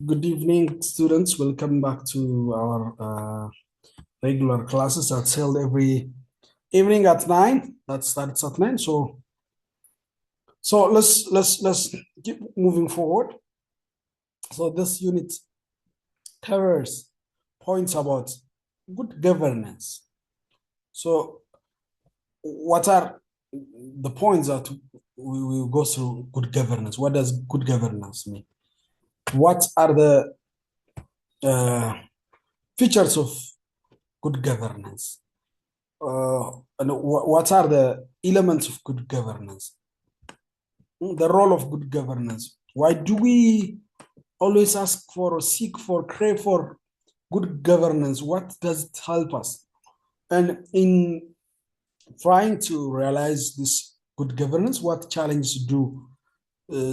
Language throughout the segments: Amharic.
Good evening, students. Welcome back to our regular classes that's held every evening at 9. That starts at 9. So let's keep moving forward. So this unit covers points about good governance. So what are the points that we will go through good governance? What does good governance mean? What are the features of good governance? And what are the elements of good governance? The role of good governance. Why do we always ask for, or seek for, crave for good governance? What does it help us? And in trying to realize this good governance, what challenges do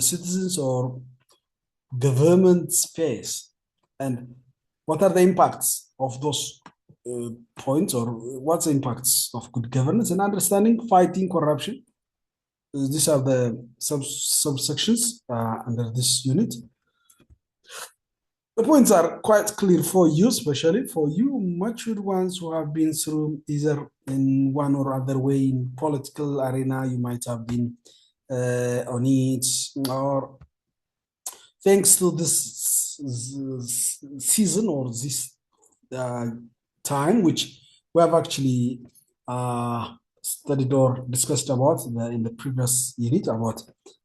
citizens or governments face? And what are the impacts of those points, or what's the impacts of good governance and understanding fighting corruption? These are the subsections under this unit. The points are quite clear for you, especially for you mature ones who have been through either in one or other way in political arena. You might have been on it, or thanks to this season or this uh, time, which we have actually studied or discussed about in the previous unit about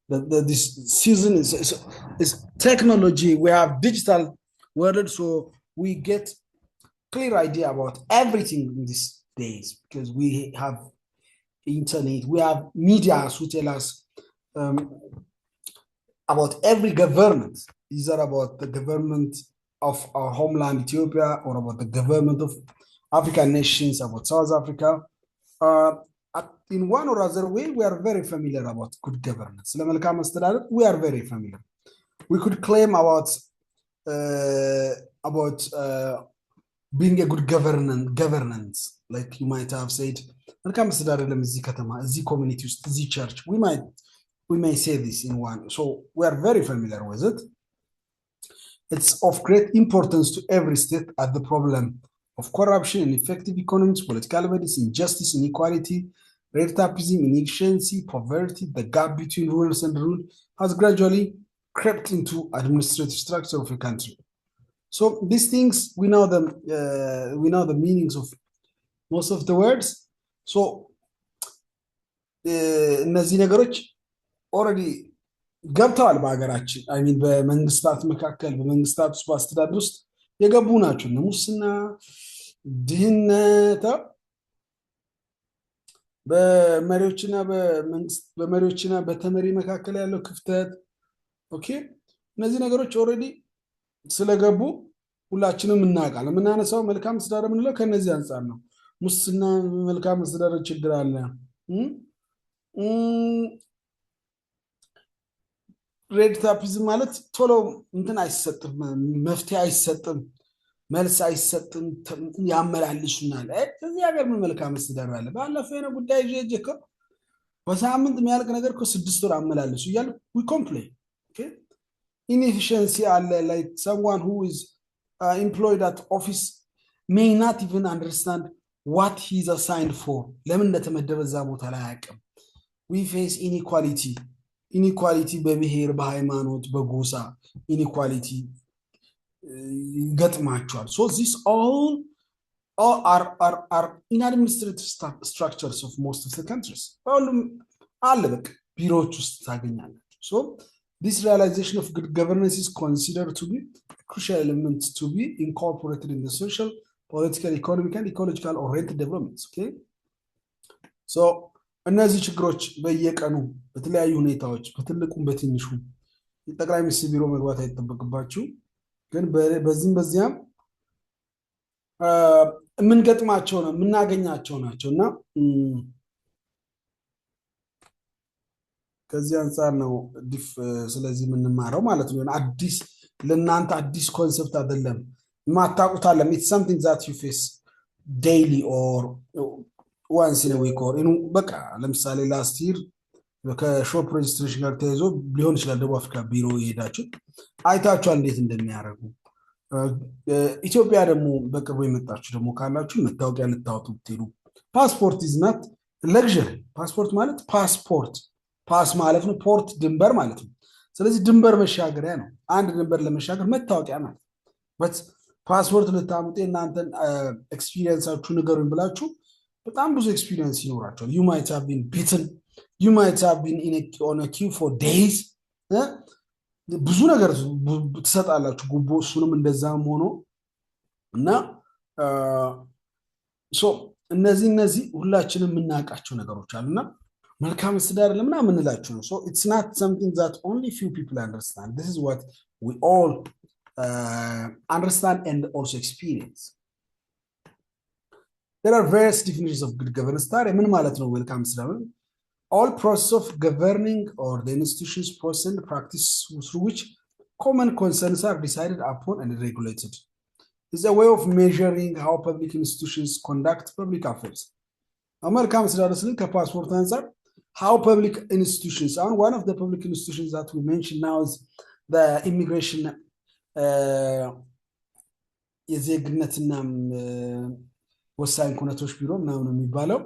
this season is technology. We have digital world, so we get clear idea about everything in these days because we have internet, we have media who tell us um, about every government. These are about the government of our homeland, Ethiopia, or about the government of African nations, about South Africa. Uh, in one or other way, we are very familiar about good governance. We are very familiar. We could claim uh, about being a good governance, like you might have said, community, church. We may say this in one. So we are very familiar with it. It's of great importance to every state at the problem of corruption, ineffective economics, political violence, injustice, inequality, rate tapism, inefficiency, poverty. The gap between rulers and rule has gradually crept into administrative structure of a country. So these things we know them. We know the meanings of most of the words. So እነዚህ ነገሮች ኦልሬዲ ገብተዋል በሀገራችን አይ ሚን በመንግስታት መካከል በመንግስታት ውስጥ በአስተዳደር ውስጥ የገቡ ናቸው። ሙስና፣ ድህነት፣ በመሪዎችና በተመሪ መካከል ያለው ክፍተት። ኦኬ እነዚህ ነገሮች ኦልሬዲ ስለገቡ ሁላችንም እናውቃለን። የምናነሳው መልካም አስተዳደር የምንለው ከነዚህ አንጻር ነው። ሙስና፣ መልካም አስተዳደር ችግር አለ። ሬድ ታፒዝም ማለት ቶሎ እንትን አይሰጥም፣ መፍትሄ አይሰጥም፣ መልስ አይሰጥም፣ ያመላልሱናል። እዚህ ሀገር ምን መልካም አስተዳደር አለ? ባለፈው የሆነ ጉዳይ ይዤ እኮ በሳምንት የሚያልቅ ነገር እኮ 6 ወር አመላልሱ እያሉ ዊ ኮምፕሌን። inefficiency አለ። like someone who is employed at office may not even understand what he's assigned for. ለምን እንደተመደበ እዛ ቦታ ላይ አያውቅም። we face inequality በብሔር፣ በሃይማኖት፣ በጎሳ inequality ይገጥማቸዋል። so this all are in administrative structures of most of the countries። ሁሉም አለ በቃ ቢሮዎች ውስጥ ታገኛላችሁ። so this realization of good governance is considered to be a crucial element to be incorporated in the social, political, economic, and ecological oriented developments. Okay, so እነዚህ ችግሮች በየቀኑ በተለያዩ ሁኔታዎች በትልቁም በትንሹ ጠቅላይ ሚኒስትር ቢሮ መግባት አይጠበቅባችሁ፣ ግን በዚያም የምንገጥማቸው ነው የምናገኛቸው ናቸው እና ከዚህ አንጻር ነው ስለዚህ የምንማረው ማለት ነው። አዲስ ለእናንተ አዲስ ኮንሰፕት አይደለም፣ የማታውቁት አለም። ኢትስ something that you face daily or once in a week or በቃ ለምሳሌ ላስት ይር ከሾፕ ሬጅስትሬሽን ጋር ተያይዞ ሊሆን ይችላል ደቡብ አፍሪካ ቢሮ ይሄዳችሁ አይታችኋል እንዴት እንደሚያደርጉ። ኢትዮጵያ ደግሞ በቅርቡ የመጣችሁ ደግሞ ካላችሁ መታወቂያ ልታወጡ ብትሄዱ ፓስፖርት ኢዝናት ለግዠሪ። ፓስፖርት ማለት ፓስፖርት ፓስ ማለት ነው፣ ፖርት ድንበር ማለት ነው። ስለዚህ ድንበር መሻገሪያ ነው። አንድ ድንበር ለመሻገር መታወቂያ ማለት በት ፓስፖርት ልታምጡ እናንተን ኤክስፒሪየንሳችሁ ንገሩኝ ብላችሁ በጣም ብዙ ኤክስፒሪየንስ ይኖራቸዋል። ዩ ማይት ሃቭ ቢን ቢትን ዩ ማይት ሃቭ ቢን ኦን ኪው ፎር ዴይዝ ብዙ ነገር ትሰጣላችሁ ጉቦ። እሱንም እንደዛም ሆኖ እና እነዚህ ሁላችንም የምናውቃቸው ነገሮች አሉና መልካም አስተዳደር ለምን የምንላችሁ ነው። it's not something that only few people understand. This is what we all understand and also experience. There are various definitions of good governance. ታዲያ ምን ማለት ነው መልካም አስተዳደር? All process of governing or the institutions process and practice through which common concerns are decided upon and regulated. It's a way of measuring how public institutions conduct public affairs. መልካም አስተዳደር ስንል ከፓስፖርት አንፃር how public institutions are. One of the public institutions that we mentioned now is the immigration የዜግነትና ወሳኝ ኩነቶች ቢሮ ምናምን የሚባለው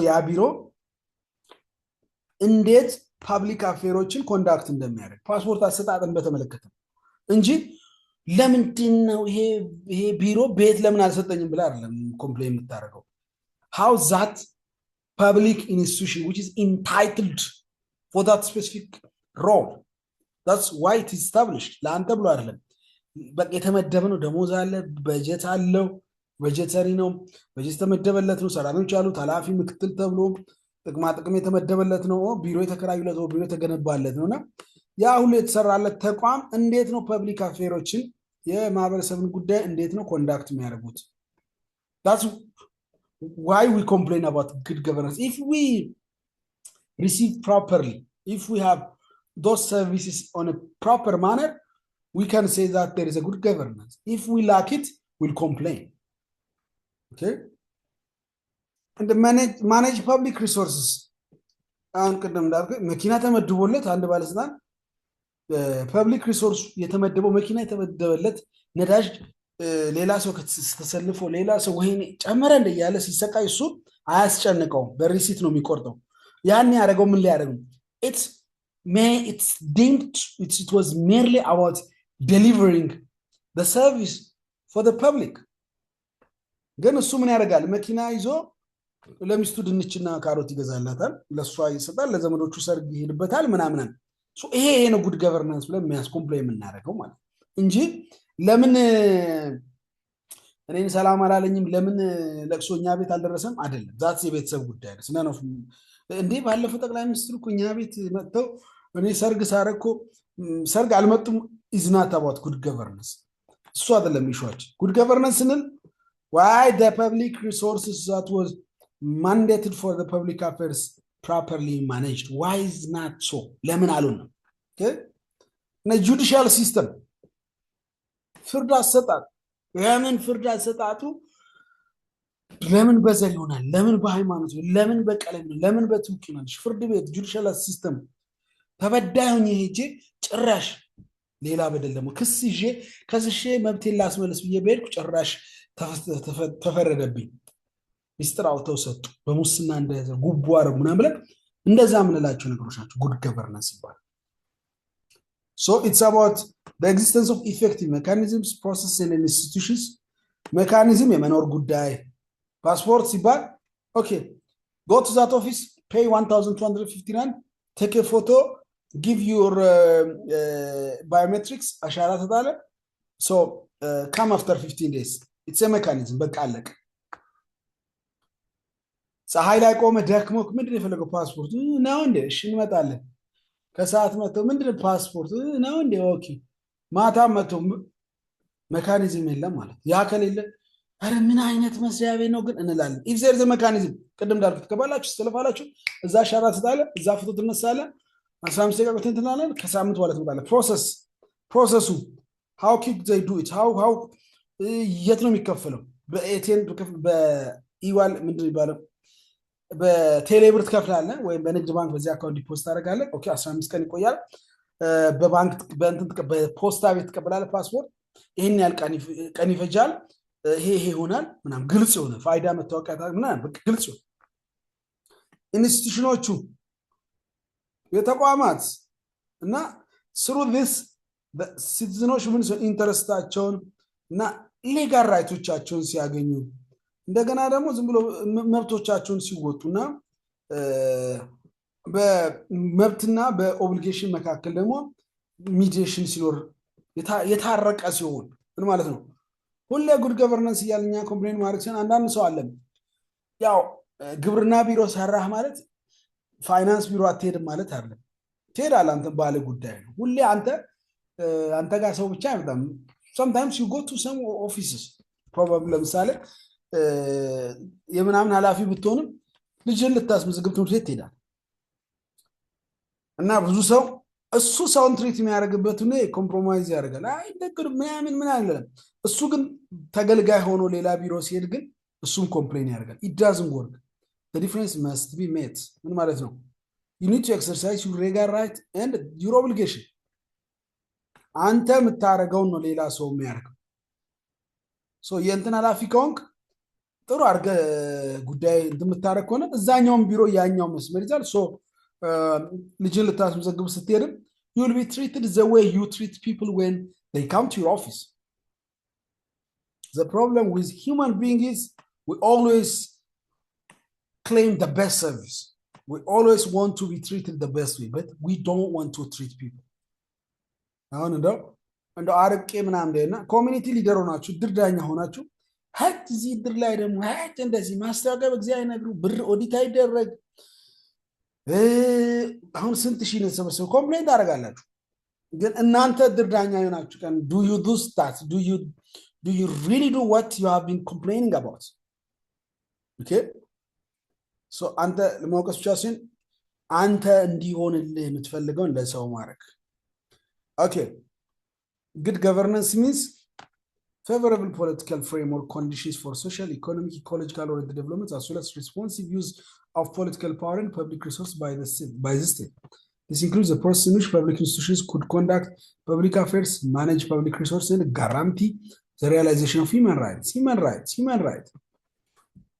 ያ ቢሮ እንዴት ፐብሊክ አፌሮችን ኮንዳክት እንደሚያደርግ ፓስፖርት አሰጣጥን በተመለከተ እንጂ ለምንድን ነው ይሄ ቢሮ ቤት ለምን አልሰጠኝም ብላ አይደለም ኮምፕሌን የምታደርገው። how that public institution which is entitled for that specific role, that's why it is established. ለአንተ ብሎ አይደለም በቃ የተመደበ ነው። ደሞዝ አለ፣ በጀት አለው፣ በጀተሪ ነው፣ በጀት የተመደበለት ነው። ሰራተኞች አሉት፣ ኃላፊ ምክትል ተብሎ ጥቅማ ጥቅም የተመደበለት ነው። ቢሮ የተከራዩለት ነው፣ ቢሮ የተገነባለት ነውና ያ ሁሉ የተሰራለት ተቋም እንዴት ነው ፐብሊክ አፌሮችን የማህበረሰብን ጉዳይ እንዴት ነው ኮንዳክት የሚያደርጉት? that's why we complain about good governance. If we receive properly, if we have those services on a proper manner, we can say that there is a good governance. If we lack it, we'll complain. Okay? And manage public resources. አሁን ቅድም እንዳልኩ መኪና ተመድቦለት አንድ ባለስልጣን ፐብሊክ ሪሶርስ የተመደበው መኪና የተመደበለት ነዳጅ ሌላ ሰው ተሰልፎ ሌላ ሰው ወይኔ ጨመረ እንደያለ ሲሰቃይ እሱ አያስጨንቀውም፣ በሪሲት ነው የሚቆርጠው። ያን ያደረገው ምን ሊያደርግ ነው? It was merely about delivering the service for the public. ግን እሱ ምን ያደርጋል? መኪና ይዞ ለሚስቱ ድንችና ካሮት ይገዛላታል፣ ለሷ ይሰጣል፣ ለዘመዶቹ ሰርግ ይሄድበታል ምናምን። ይሄ ነው ጉድ ገቨርናንስ ብለን የሚያስኮምፕሌን የምናደርገው ማለት እንጂ ለምን እኔን ሰላም አላለኝም፣ ለምን ለቅሶኛ ቤት አልደረሰም አይደለም። ዛት የቤተሰብ ጉዳይ ነው። ስነ ነው እንዴ ባለፈው ጠቅላይ ሚኒስትሩ እኮ እኛ ቤት መጥተው እኔ ሰርግ ሳረኮ ሰርግ አልመጡም። is not about good governance. እሱ አይደለም ኢሹአችን። good governance ስንል why the public resources that was mandated for the public affairs properly managed, why is not so? ለምን አሉን? okay እና judicial system ፍርድ አሰጣጥ ለምን ፍርድ አሰጣጡ ለምን በዘር ይሆናል? ለምን በሃይማኖት ነው? ለምን በቀለም ነው? ለምን በትውቂ ነው? ፍርድ ቤት ጁዲሻል ሲስተም ተበዳዩኝ ሄጄ ጭራሽ ሌላ በደል ደግሞ ክስ ይዤ ከስሼ መብቴን ላስመለስ ብዬ በሄድኩ ጭራሽ ተፈረደብኝ። ሚስጥር አውጥተው ሰጡ፣ በሙስና እንደያዘ ጉቦ አረጉ ምናምን ብለን እንደዛ ምንላቸው ነገሮች ናቸው ጉድ ገቨርናንስ ይባላል። So it's about the existence of effective mechanisms, processes and institutions. Mechanism የመኖር ጉዳይ ፓስፖርት ሲባል okay, go to that office, pay 1250 rand, take a photo, give your biometrics, አሻራ ተጣለ, so come after 15 days. It's a mechanism. በቃ አለቀ። ፀሐይ ላይ ቆመ ደክሞክ ምንድነው የፈለገው? ፓስፖርት ነው እንዴ? እሺ እንመጣለን። ከሰዓት መጥተው ምንድነው ፓስፖርት ነው እንዴ? ኦኬ ማታ መጥተው ሜካኒዝም የለም ማለት ያ ከሌለ አረ ምን አይነት መስሪያ ቤት ነው ግን እንላለን። if there is a mechanism ቅድም እንዳልኩት ከባላችሁ ስለፋላችሁ እዛ አሻራ ትጣለ፣ እዛ ፎቶ ትነሳለ፣ 15 ደቂቃ ቆይተን ትናለን፣ ከሳምንት በኋላ ትመጣለ። ፕሮሰሱ how quick they do it, how የት ነው የሚከፈለው? በኤቲኤም በኢዋል ምንድነው ይባላል? በቴሌብር ትከፍላለህ ወይም በንግድ ባንክ በዚህ አካውንት ዲፖዚት ታደርጋለህ። ኦኬ 15 ቀን ይቆያል። በባንክ በፖስታ ቤት ትቀበላለህ ፓስፖርት። ይሄን ያህል ቀን ይፈጃል። ይሄ ይሆናል ምናምን ግልጽ የሆነ ፋይዳ መታወቂያ ምናምን ግልጽ ይሆን ኢንስቲትዩሽኖቹ የተቋማት እና ስሩ ዲስ ሲቲዝኖች ምን ኢንተረስታቸውን እና ሌጋል ራይቶቻቸውን ሲያገኙ እንደገና ደግሞ ዝም ብሎ መብቶቻቸውን ሲወጡና በመብትና በኦብሊጌሽን መካከል ደግሞ ሚዲዬሽን ሲኖር የታረቀ ሲሆን ምን ማለት ነው? ሁሌ ጉድ ገቨርናንስ እያልኛ ኮምፕሌን ማድረግ ሲሆን አንዳንድ ሰው አለን ያው ግብርና ቢሮ ሰራህ ማለት ፋይናንስ ቢሮ አትሄድም ማለት አይደለም። ትሄዳለህ፣ አንተ ባለ ጉዳይ ነው። ሁሌ አንተ ጋር ሰው ብቻ አይመጣም። sometimes you go to some offices probably ለምሳሌ የምናምን ኃላፊ ብትሆንም ልጅን ልታስመዘግብ ትምህርት ቤት ትሄዳለህ እና ብዙ ሰው እሱ ሰውን ትሪት የሚያደርግበት ነው ኮምፕሮማይዝ ያደርጋል። አይ ደግ ምን አይደለም። እሱ ግን ተገልጋይ ሆኖ ሌላ ቢሮ ሲሄድ ግን እሱም ኮምፕሌን ያደርጋል። it doesn't work. The difference must be met. ምን ማለት ነው? You need to exercise your legal right and your obligation. አንተ የምታደርገውን ነው ሌላ ሰው የሚያደርገው። ሶ የእንትን ኃላፊ ከሆንክ ጥሩ አድርገህ ጉዳይ እንደምታደርግ ከሆነ እዛኛውን ቢሮ ያኛው መስመር ይዛል። ሶ ልጅን ልታስመዘግብ ስትሄድም you will be treated the way you treat people when they come to your office. The problem with human being is we always claim the best service. We always want to be treated the best way, but we don't want to treat people. አሁን እንደው አርቄ ምናምን እንደና ኮሚኒቲ ሊደር ሆናችሁ ድርዳኛ ሆናችሁ ሀት እዚህ ድር ላይ ደግሞ ሀት እንደዚህ ማስታወቂያ በእግዚአብሔር አይነግሩ ብር ኦዲት አይደረግ አሁን ስንት ሺህ ነው ተሰበሰበው ኮምፕሌንት አደርጋላችሁ። ግን እናንተ ድርዳኛ ሆናችሁ ቀን do you do that? Do you really do what you have been complaining about? Okay? So አንተ ለማውቀስ ብቻ ሲሆን አንተ እንዲሆንልህ የምትፈልገውን ለሰው ማድረግ። Okay. Good governance means favorable political framework conditions for social, economic, ecological or development, as well as responsive use of political power and public resource by the state. This includes the process in which public institutions could conduct public affairs, manage public resources, and guarantee the realization of human rights. Human rights.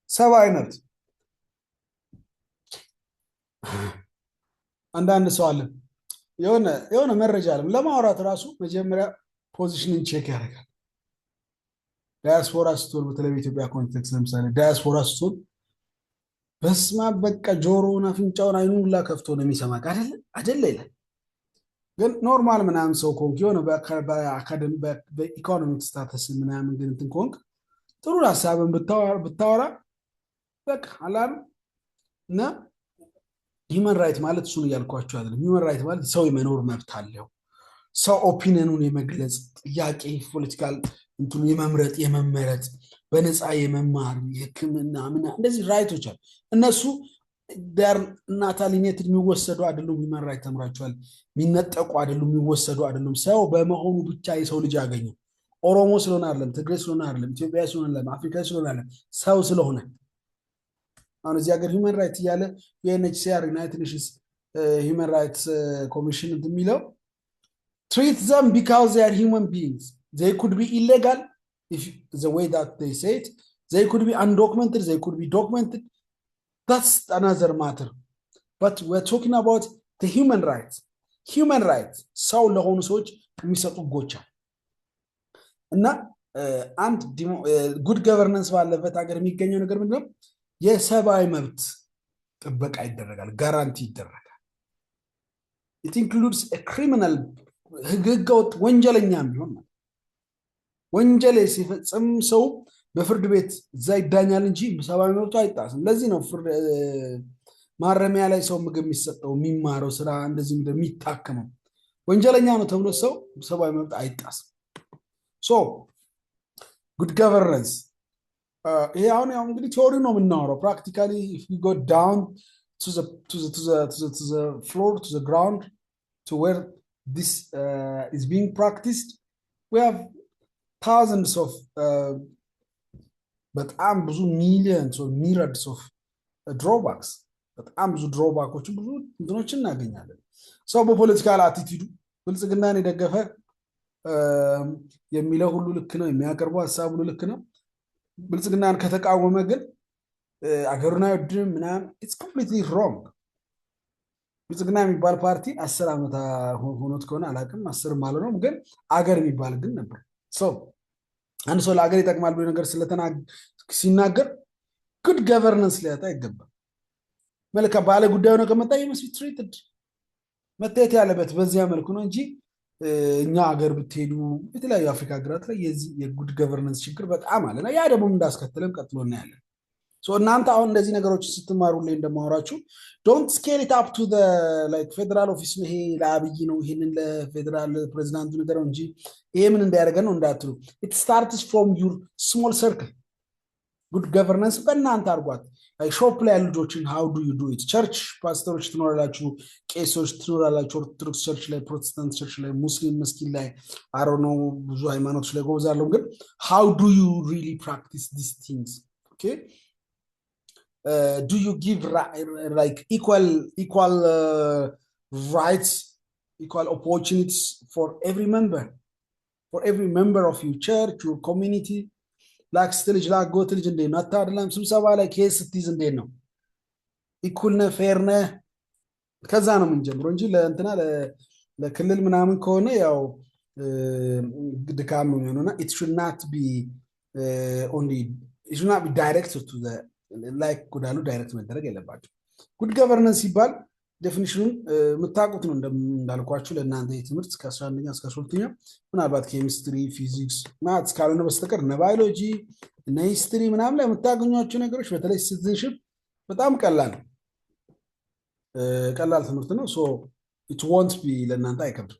ሰብአዊ መብት አንዳንድ ሰው አለ የሆነ መረጃ አለም ለማውራት ራሱ መጀመሪያ ፖዚሽንን ቼክ ያደርጋል። ዳያስፖራ ስትሆን በተለይ በኢትዮጵያ ኮንቴክስት ለምሳሌ ዳያስፖራ ስትሆን በስማ በቃ ጆሮውን አፍንጫውን አይኑን ሁላ ከፍቶ ነው የሚሰማ አይደለ ይላል። ግን ኖርማል ምናምን ሰው ኮንክ የሆነ በአካደሚ በኢኮኖሚክ ስታተስ ምናምን ግን እንትን ኮንክ ጥሩ ሀሳብን ብታወራ በቃ አላም እና ሂውመን ራይት ማለት እሱን እያልኳቸው አይደለም። ሂውመን ራይት ማለት ሰው የመኖር መብት አለው። ሰው ኦፒኒየኑን የመግለጽ ጥያቄ ፖለቲካል እንትኑ የመምረጥ የመመረጥ በነፃ የመማር የሕክምና እንደዚህ ራይቶች አሉ። እነሱ ዳር ናታሊኔትድ የሚወሰዱ አይደሉም። ሂውመን ራይት ተምራቸዋል። የሚነጠቁ አይደሉም፣ የሚወሰዱ አይደሉም። ሰው በመሆኑ ብቻ የሰው ልጅ ያገኘው ኦሮሞ ስለሆነ አይደለም፣ ትግሬ ስለሆነ አይደለም፣ ኢትዮጵያ ስለሆነ አይደለም፣ አፍሪካ ስለሆነ አይደለም፣ ሰው ስለሆነ አሁን እዚህ ሀገር ሂውመን ራይት እያለ የዩኤንኤችሲአር ዩናይትድ ኔሽንስ ሂውመን ራይትስ ኮሚሽን የሚለው treat them because they are human beings. They could be illegal if the way that they say it. They could be undocumented, they could be documented. That's another matter. But we're talking about the human rights. Human rights. ሰው ለሆኑ ሰዎች የሚሰጡ ጎቻ እና አንድ ጉድ ገቨርናንስ ባለበት ሀገር የሚገኘው ነገር ምንድነው? የሰብአዊ መብት ጥበቃ ይደረጋል፣ ጋራንቲ ይደረጋል። It includes a criminal ህገወጥ ወንጀለኛ ቢሆን ወንጀል ሲፈጽም ሰው በፍርድ ቤት እዛ ይዳኛል እንጂ ሰብአዊ መብቱ አይጣስም። ለዚህ ነው ፍርድ ማረሚያ ላይ ሰው ምግብ የሚሰጠው የሚማረው ስራ እንደዚህ እንደሚታከመው ወንጀለኛ ነው ተብሎ ሰው ሰብአዊ መብት አይጣስም። ሶ ጉድ ገቨርናንስ ይሄ አሁን እንግዲህ ቲዮሪ ነው የምናወራው። ፕራክቲካሊ if you go down to the floor, to the ground, to where this is being practiced, we have thousands of but ብዙ millions or myriads of ድሮባክስ በጣም ብዙ ድሮባኮችን ብዙ እንትኖችን እናገኛለን። ሰው በፖለቲካል አቲቲዩዱ ብልጽግናን የደገፈ የሚለው ሁሉ ልክ ነው፣ የሚያቀርበው ሀሳብ ሁሉ ልክ ነው። ብልጽግናን ከተቃወመ ግን አገሩን አይወድም ምናምን ኢትስ ኮምፕሊትሊ ሮንግ። ብልጽግና የሚባል ፓርቲ 10 ዓመት ሆኖት ከሆነ አላውቅም፣ 10 አልሆነም፣ ግን አገር የሚባል ግን ነበር። አንድ ሰው ለአገር ይጠቅማል ብሎ ነገር ሲናገር ጉድ ገቨርነንስ ሊያጣ ይገባል። መልካም ባለ ጉዳዩ ነው ከመጣ መስቢ ትሪትድ መታየት ያለበት በዚያ መልኩ ነው እንጂ እኛ ሀገር ብትሄዱ የተለያዩ አፍሪካ ሀገራት ላይ የዚህ የጉድ ገቨርነንስ ችግር በጣም አለና ያ ደግሞ እንዳስከተለም ቀጥሎ እናያለን። እናንተ አሁን እንደዚህ ነገሮችን ስትማሩ ላይ እንደማወራችሁ ዶንት ስኬል ኢት አፕ ቱ ላይክ ፌደራል ኦፊስ ነው ይሄ ለአብይ ነው ይሄንን ለፌደራል ፕሬዚዳንቱ ነገር እንጂ ይሄ ምን እንዳያደርገን ነው እንዳትሉ። ኢት ስታርትስ ፍሮም ዩር ስሞል ሰርክል። ጉድ ገቨርነንስ በእናንተ አድርጓት። ሾፕ ላይ ያሉ ልጆችን ሃው ዱ ዩ ዱ ኢት። ቸርች ፓስተሮች ትኖራላችሁ፣ ቄሶች ትኖራላችሁ፣ ኦርቶዶክስ ቸርች ላይ፣ ፕሮቴስታንት ቸርች ላይ፣ ሙስሊም መስጊድ ላይ አሮ ነው ብዙ ሃይማኖቶች ላይ ጎብዛለሁ። ግን ሃው ዱ ዩ ሪሊ ፕራክቲስ ዲስ ቲንግስ? ኦኬ do you give like equal rights, equal opportunities for every member of your church, your community? like still like go to the not አይደለም ስብሰባ ላይ ኬስ ስትይዝ እንዴት ነው ኢኩል ነህ ፌር ነህ? ከዛ ነው የምንጀምረው እንጂ ለእንትና ለክልል ምናምን ከሆነ ያው ድካም ነው የሚሆነውና it should not be directed to the ላይክ ጉዳሉ ዳይሬክት መደረግ የለባቸው። ጉድ ገቨርነንስ ሲባል ዴፊኒሽኑን የምታውቁት ነው እንዳልኳችሁ ለእናንተ የትምህርት እስከ 11ኛ እስከ 12ኛ ምናልባት ኬሚስትሪ፣ ፊዚክስ፣ ማትስ ካልሆነ በስተቀር እነ ባዮሎጂ እነ ሂስትሪ ምናምን ላይ የምታገኟቸው ነገሮች በተለይ ሲቲዝንሽፕ በጣም ቀላል ትምህርት ነው። ሶ ኢት ወንት ቢ ለእናንተ አይከብድም።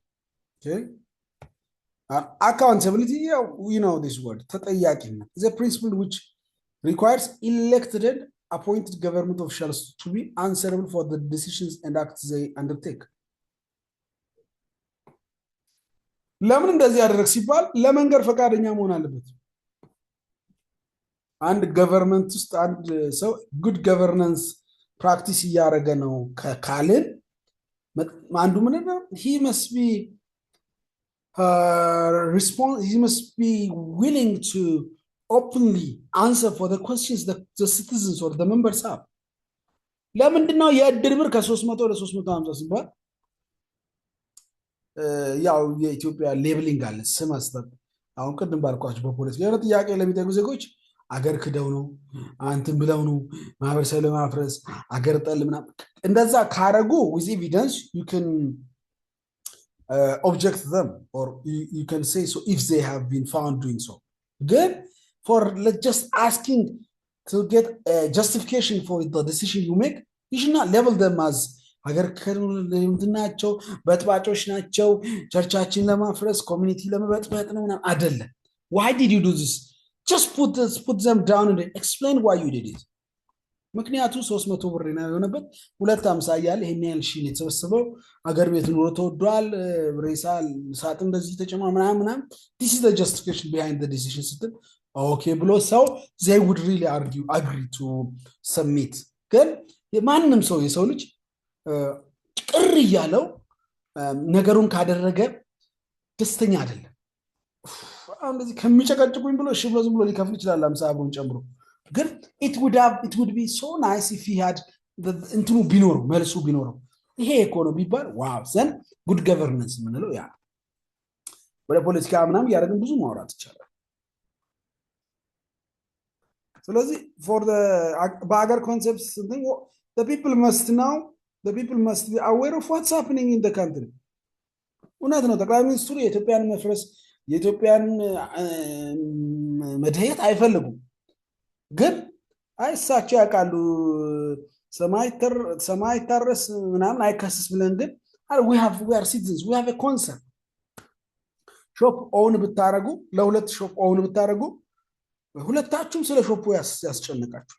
አካውንታቢሊቲ you know this word ተጠያቂነት is a principle which requires elected appointed government officials to be answerable for the decisions and acts they undertake. ለምን እንደዚህ ያደረግ ሲባል ለመንገር ፈቃደኛ መሆን አለበት። አንድ ገቨርንመንት ውስጥ አንድ ሰው ጉድ ገቨርነንስ ፕራክቲስ እያደረገ ነው ካልን አንዱ ምን ነው he must be willing to openly answer for the questions that the citizens or the members have. ለምንድነው የእድር ብር ከ300 ወደ 350 ሲባል ያው የኢትዮጵያ ሌብሊንግ አለ ስም መስጠት። አሁን ቅድም ባልኳችሁ በፖለቲካ የሆነ ጥያቄ ለሚጠይቁ ዜጎች አገር ክደው ነው አንተም ብለው ነው ማህበረሰብ ለማፍረስ አገር ጠል ምናምን እንደዛ ካረጉ with evidence you can object them or you can say so if they have been found doing so. Good for just asking to get a justification for the decision you make, you should not label them as አገር ከንትናቸው በጥባጮች ናቸው ቸርቻችን ለማፍረስ ኮሚኒቲ ለመበጥበጥ ነው ምናምን አይደለም። why did you do this? just put them down and explain why you did it. ምክንያቱ 300 ብር ነው የሆነበት 250 ያለ ይሄን ያህል ሺህ የተሰበሰበው አገር ቤት ኑሮ ተወዷል ሬሳ ሳጥን እንደዚህ ተጨማ ምናምን this is the justification behind the decision ስትል okay ብሎ ሰው they would really agree to submit. ግን ማንንም ሰው የሰው ልጅ ቅር እያለው ነገሩን ካደረገ ደስተኛ አይደለም። አሁን እንደዚህ ከሚጨቀጭቁኝ ብሎ እሺ ብሎ ዝም ብሎ ሊከፍል ይችላል 50 ብሩን ጨምሮ። ግን it would be so nice if he had እንትኑ ቢኖረው መልሱ ቢኖረው ይሄ እኮ ነው ቢባል ዋው ዘን ጉድ ገቨርነንስ ምንለው ያ ወደ ፖለቲካ ምናምን ያደረግን ብዙ ማውራት ይቻላል። ስለዚህ for the bagger concepts the people must be aware of what's happening in the country. እውነት ነው ጠቅላይ ሚኒስትሩ የኢትዮጵያን መፍረስ የኢትዮጵያን መድህየት አይፈልጉም። ግን አይሳቸው ያውቃሉ ሰማይ ታረስ ምናምን አይከስስ ብለን ግን we are citizens, we have a concept. ሾፕ ኦውን ብታረጉ ለሁለት ሾፕ ኦውን ብታረጉ ሁለታችሁም ስለ ሾፑ ያስጨነቃችሁ።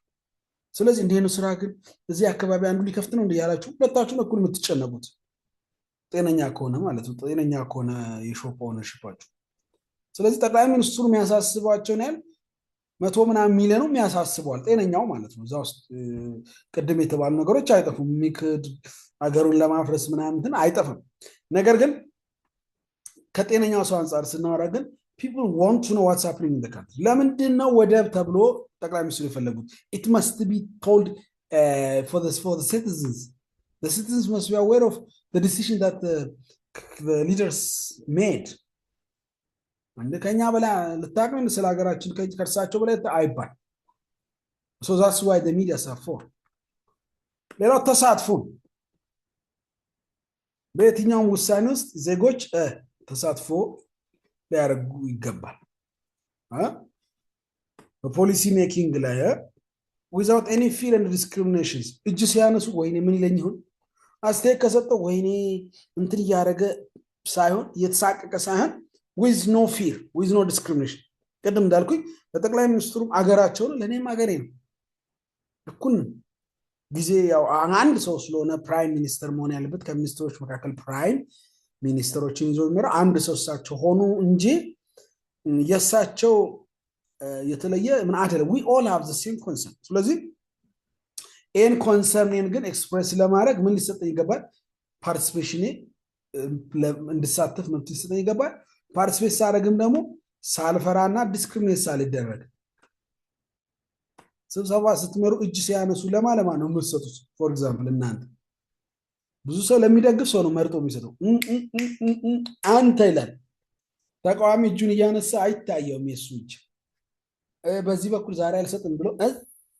ስለዚህ እንዴ ነው ስራ ግን እዚህ አካባቢ አንዱ ሊከፍት ነው እንደያላችሁ ሁለታችሁም እኩል የምትጨነቁት ጤነኛ ከሆነ ማለት ነው ጤነኛ ከሆነ የሾፕ ኦውነርሺፓችሁ። ስለዚህ ጠቅላይ ሚኒስትሩ የሚያሳስባቸው ነው መቶ ምናምን ሚሊዮኑ የሚያሳስበዋል ጤነኛው ማለት ነው። እዛ ውስጥ ቅድም የተባሉ ነገሮች አይጠፉም። የሚክድ አገሩን ለማፍረስ ምናምን አይጠፋም። ነገር ግን ከጤነኛው ሰው አንጻር ስናወራ ግን people want to know what's happening in the country። ለምንድን ነው ወደብ ተብሎ ጠቅላይ ሚኒስትሩ የፈለጉት? It must be told for the citizens. The citizens must be aware of the decision that the leaders made. አንደ ከኛ በላይ ልታቀም ስለ ሀገራችን ከርሳቸው በላይ አይባል። So that's why the media are for። ሌላው ተሳትፎ በየትኛውም ውሳኔ ውስጥ ዜጎች ተሳትፎ ሊያደርጉ ይገባል። በፖሊሲ ሜኪንግ ላይ without any fear and discriminations እጅ ሲያነሱ ወይኔ ምን ይለኝ ይሁን አስተያየት ከሰጠው ወይኔ እንትን ያረገ ሳይሆን የተሳቀቀ ሳይሆን with no fear with no discrimination። ቀደም እንዳልኩኝ በጠቅላይ ሚኒስትሩም አገራቸው ለኔም አገሬ ነው እኩል ጊዜ ያው አንድ ሰው ስለሆነ ፕራይም ሚኒስተር መሆን ያለበት ከሚኒስትሮች መካከል ፕራይም ሚኒስትሮችን ይዞ የሚመራ አንድ ሰው እሳቸው ሆኑ እንጂ የሳቸው የተለየ ምን አይደለም። we all have the same concern። ስለዚህ ኤን ኮንሰርንን ግን ኤክስፕሬስ ለማድረግ ምን ሊሰጠኝ ይገባል? ፓርቲሲፔሽን እንድሳተፍ መብት ሊሰጠኝ ይገባል። ፓርቲሲፔት ሳደርግም ደግሞ ሳልፈራና ዲስክሪሚኔት ሳልደረግ። ስብሰባ ስትመሩ እጅ ሲያነሱ ለማለማ ነው የምትሰጡት። ፎር ኤግዛምፕል እናንተ ብዙ ሰው ለሚደግፍ ሰው ነው መርጦ የሚሰጠው። አንተ ይላል ተቃዋሚ እጁን እያነሳ አይታየውም የሱ እጅ በዚህ በኩል ዛሬ አልሰጥም ብሎ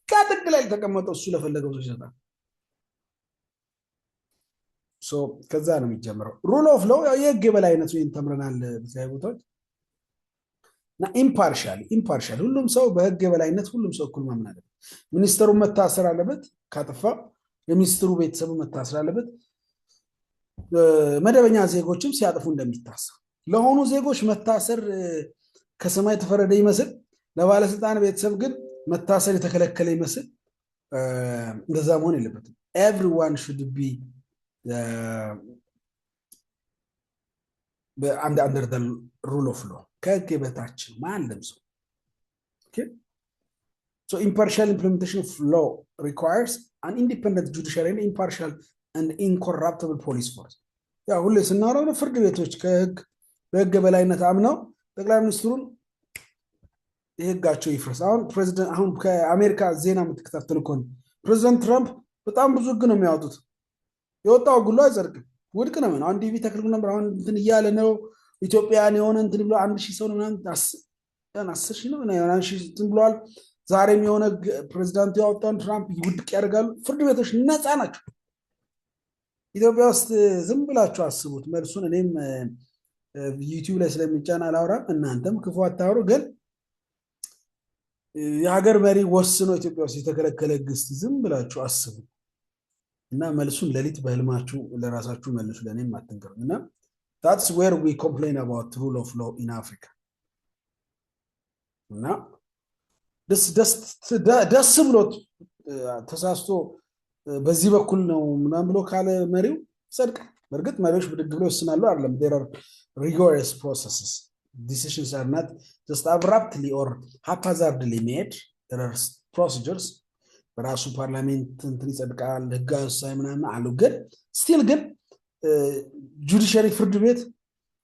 ከጥግ ላይ ተቀመጠው እሱ ለፈለገው ሰው ይሰጣል። ከዛ ነው የሚጀምረው። ሩል ኦፍ ሎው የህግ የበላይነት ወይም ተምረናል በዚህ ቦታዎች እና ኢምፓርሻል ሁሉም ሰው በህግ የበላይነት ሁሉም ሰው እኩል ማመን አለበት። ሚኒስትሩ መታሰር አለበት ካጠፋ፣ የሚኒስትሩ ቤተሰቡ መታሰር አለበት። መደበኛ ዜጎችም ሲያጠፉ እንደሚታሰር ለሆኑ ዜጎች መታሰር ከሰማይ ተፈረደ ይመስል ለባለስልጣን ቤተሰብ ግን መታሰር የተከለከለ ይመስል እንደዛ መሆን የለበትም። everyone should be under the rule of law ከህግ በታች ማንም ሰው okay so impartial implementation of law requires an independent judiciary and impartial and incorruptible police force። ያ ሁሉ ስናወራው ነው ፍርድ ቤቶች በህግ በላይነት አምነው ጠቅላይ ሚኒስትሩን የህጋቸው ይፍረስ። አሁን ከአሜሪካ ዜና የምትከታተሉ ከሆነ ፕሬዚደንት ትራምፕ በጣም ብዙ ህግ ነው የሚያወጡት። የወጣው ሁሉ አይጸድቅም፣ ውድቅ ነው። አንድ ዲቪ ተክልኩ ነበር አሁን እንትን እያለ ነው ኢትዮጵያን የሆነ እንትን ብሎ 1000 ሰው ነው ምናምን 10,000 ነው እና 1000 እንትን ብሏል። ዛሬም የሆነ ፕሬዚዳንቱ ያወጣውን ትራምፕ ውድቅ ያደርጋሉ። ፍርድ ቤቶች ነፃ ናቸው። ኢትዮጵያ ውስጥ ዝም ብላችሁ አስቡት መልሱን። እኔም ዩቲዩብ ላይ ስለሚጫን አላወራም፣ እናንተም ክፉ አታወሩ። ግን የሀገር መሪ ወስኖ ኢትዮጵያ ውስጥ የተከለከለ ግስት ዝም ብላችሁ አስቡ እና መልሱን ሌሊት በህልማችሁ ለራሳችሁ መልሱ፣ ለኔም አትንገሩ። እና that's where we complain about rule of law in Africa። እና ደስ ብሎት ተሳስቶ በዚህ በኩል ነው ምናምን ብሎ ካለ መሪው ጸድቅ። በርግጥ መሪዎች ብድግ ብሎ ይወስናሉ አይደለም። there are rigorous processes. Decisions are not just abruptly or haphazardly made. There are procedures. በራሱ ፓርላሜንት እንትን ይጸድቃል፣ ህጋዊ ውሳኔ ምናምን አሉ። ግን ስቲል ግን ጁዲሻሪ ፍርድ ቤት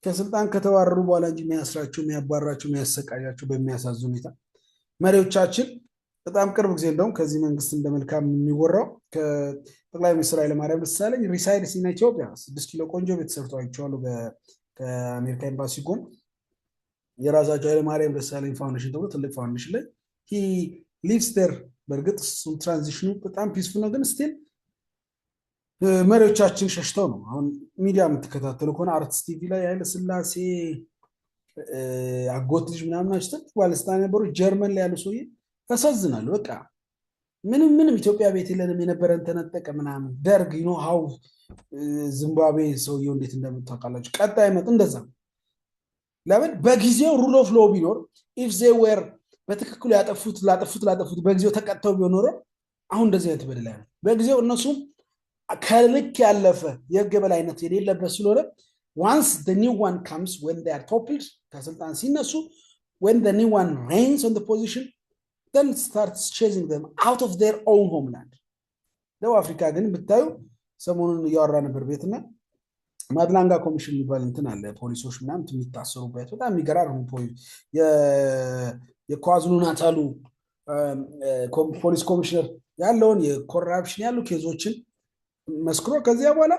ከስልጣን ከተዋረሩ በኋላ እንጂ የሚያስራቸው የሚያባራቸው የሚያሰቃያቸው በሚያሳዝን ሁኔታ መሪዎቻችን በጣም ቅርብ ጊዜ እንደውም ከዚህ መንግስት እንደመልካም የሚወራው ከጠቅላይ ሚኒስትር ኃይለማርያም ደሳለኝ ሪሳይድስ ኢን ኢትዮጵያ 6 ኪሎ ቆንጆ ቤት ሰርተው አይቼዋለሁ። ከአሜሪካ ኤምባሲ ጎን የራሳቸው ኃይለማርያም ደሳለኝ ፋውንዴሽን ተብሎ ትልቅ ፋውንዴሽን ላይ he lives there። በርግጥ ትራንዚሽኑ በጣም ፒስፉል ነው። ግን ስቲል መሪዎቻችን ሸሽተው ነው። አሁን ሚዲያ የምትከታተሉ ከሆነ አርትስ ቲቪ ላይ ኃይለ ስላሴ አጎት ልጅ ምናምን ናቸው ባለስልጣን ነበሩ። ጀርመን ላይ ያሉ ሰውዬ ያሳዝናሉ። በቃ ምንም ኢትዮጵያ ቤት የለንም የነበረን ተነጠቀ ምናምን። ደርግ ሀው ዚምባብዌ ሰውየው እንዴት እንደምታውቃላችሁ ቀጣይ መጥ እንደዛ። ለምን በጊዜው ሩል ኦፍ ሎው ቢኖር if they were በትክክሉ ያጠፉት ላጠፉት በጊዜው ተቀጥተው ቢኖር አሁን እንደዚህ አይነት በደል አይደለም። በጊዜው እነሱም ከልክ ያለፈ የህግ በላይነት የሌለበት ስለሆነ once the new one comes when they are toppled ከስልጣን ሲነሱ when the new one reigns on the position then starts chasing them out of their own homeland. ደቡብ አፍሪካ ግን ብታዩ ሰሞኑን እያወራ ነበር ቤትና ማድላንጋ ኮሚሽን የሚባል እንትን አለ ፖሊሶች ምናምን የሚታሰሩበት በጣም የሚገራርሙ የኳዝሉ ናታሉ ፖሊስ ኮሚሽነር ያለውን የኮራፕሽን ያሉ ኬዞችን መስክሮ ከዚያ በኋላ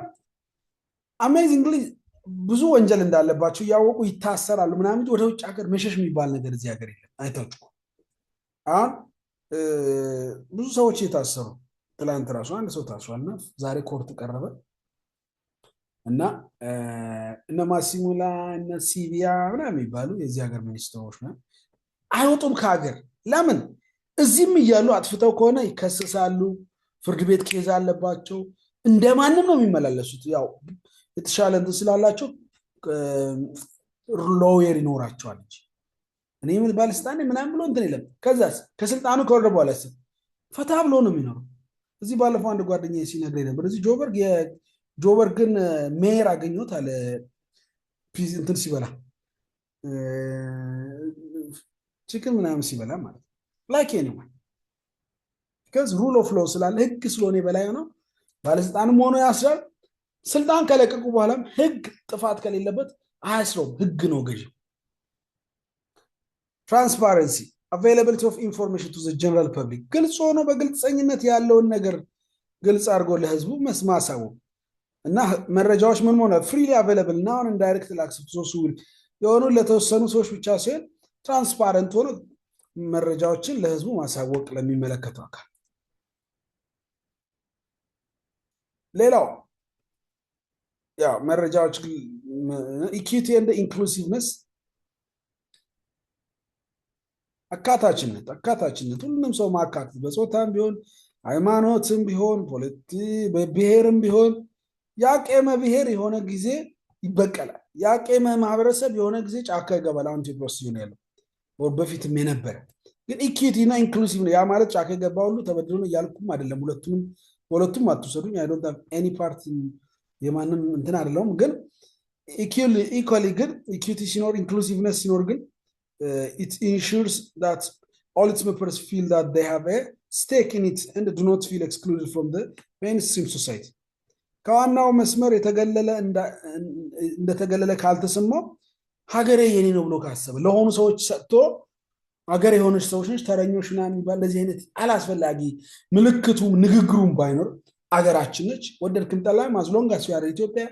አሜዚንግሊ ብዙ ወንጀል እንዳለባቸው ያወቁ ይታሰራሉ ምናምን ወደ ውጭ ሀገር መሸሽ የሚባል ነገር እዚህ ሀገር የለም አይታችሁ አሁን ብዙ ሰዎች የታሰሩ ትላንት ራሱ አንድ ሰው ታስሯልና ዛሬ ኮርት ቀረበ እና እነ ማሲሙላ እነ ሲቪያ ምናምን የሚባሉ የዚህ ሀገር ሚኒስትሮች ነው አይወጡም ከሀገር ለምን እዚህም እያሉ አጥፍተው ከሆነ ይከሰሳሉ ፍርድ ቤት ኬዝ አለባቸው እንደማንም ነው የሚመላለሱት ያው የተሻለ እንትን ስላላቸው ሎየር ይኖራቸዋል እንጂ እኔ ምን ባለስልጣን ምናምን ብሎ እንትን የለም ከዛስ ከስልጣኑ ከወረደ በኋላ ፈታ ብሎ ነው የሚኖረው እዚህ ባለፈው አንድ ጓደኛዬ ሲነግረኝ ነበር እዚህ ጆበርግን ሜየር አገኘሁት አለ እንትን ሲበላ ቺክን ምናምን ሲበላ ማለት like anyone because rule of law ስላለ ህግ ስለሆነ በላይ ነው ባለስልጣንም ሆኖ ያስራል ስልጣን ከለቀቁ በኋላም ህግ ጥፋት ከሌለበት አያስረውም ህግ ነው ገዢ transparency availability of information to the general public ግልጽ ሆኖ በግልጽኝነት ያለውን ነገር ግልጽ አድርጎ ለህዝቡ መስማሳው እና መረጃዎች ምን ሆነ freely available now and directly accessible so የሆኑ ለተወሰኑ ሰዎች ብቻ ሲሆን ትራንስፓረንት ሆኖ መረጃዎችን ለህዝቡ ማሳወቅ ለሚመለከተው አካል ሌላው ያው መረጃዎች equity and inclusiveness አካታችነት ሁሉንም ሰው ማካተት በጾታም ቢሆን ሃይማኖትም ቢሆን በብሔርም ቢሆን ያቄመ ብሔር የሆነ ጊዜ ይበቀላል ያቄመ ማህበረሰብ የሆነ ጊዜ ጫካ ይገባል አሁን ኢትዮጵያ ውስጥ ነው ወር በፊትም የነበረ ግን ኢኩዊቲ እና ኢንክሉሲቭ ነው ያ ማለት ጫካ ይገባው ሁሉ ተበድሎ ያልኩም አይደለም ሁለቱም አትወሰዱኝ I don't have any part የማንም እንትን አይደለም ግን equally good equity ሲኖር inclusiveness ሲኖር ግን it ensures that all its members feel that they have a stake in it and do not feel excluded from the mainstream society ከዋናው መስመር እንደተገለለ ካልተሰማው ሀገሬ የኔ ነው ብሎ ካሰበ ለሆኑ ሰዎች ሰጥቶ ሀገሬ የሆነች ሰዎች ነች ተረኞችና የሚባል እንደዚህ አይነት አላስፈላጊ ምልክቱም ንግግሩም ባይኖር አገራችን ነች ወደድክም ጠላም as long as you are Ethiopia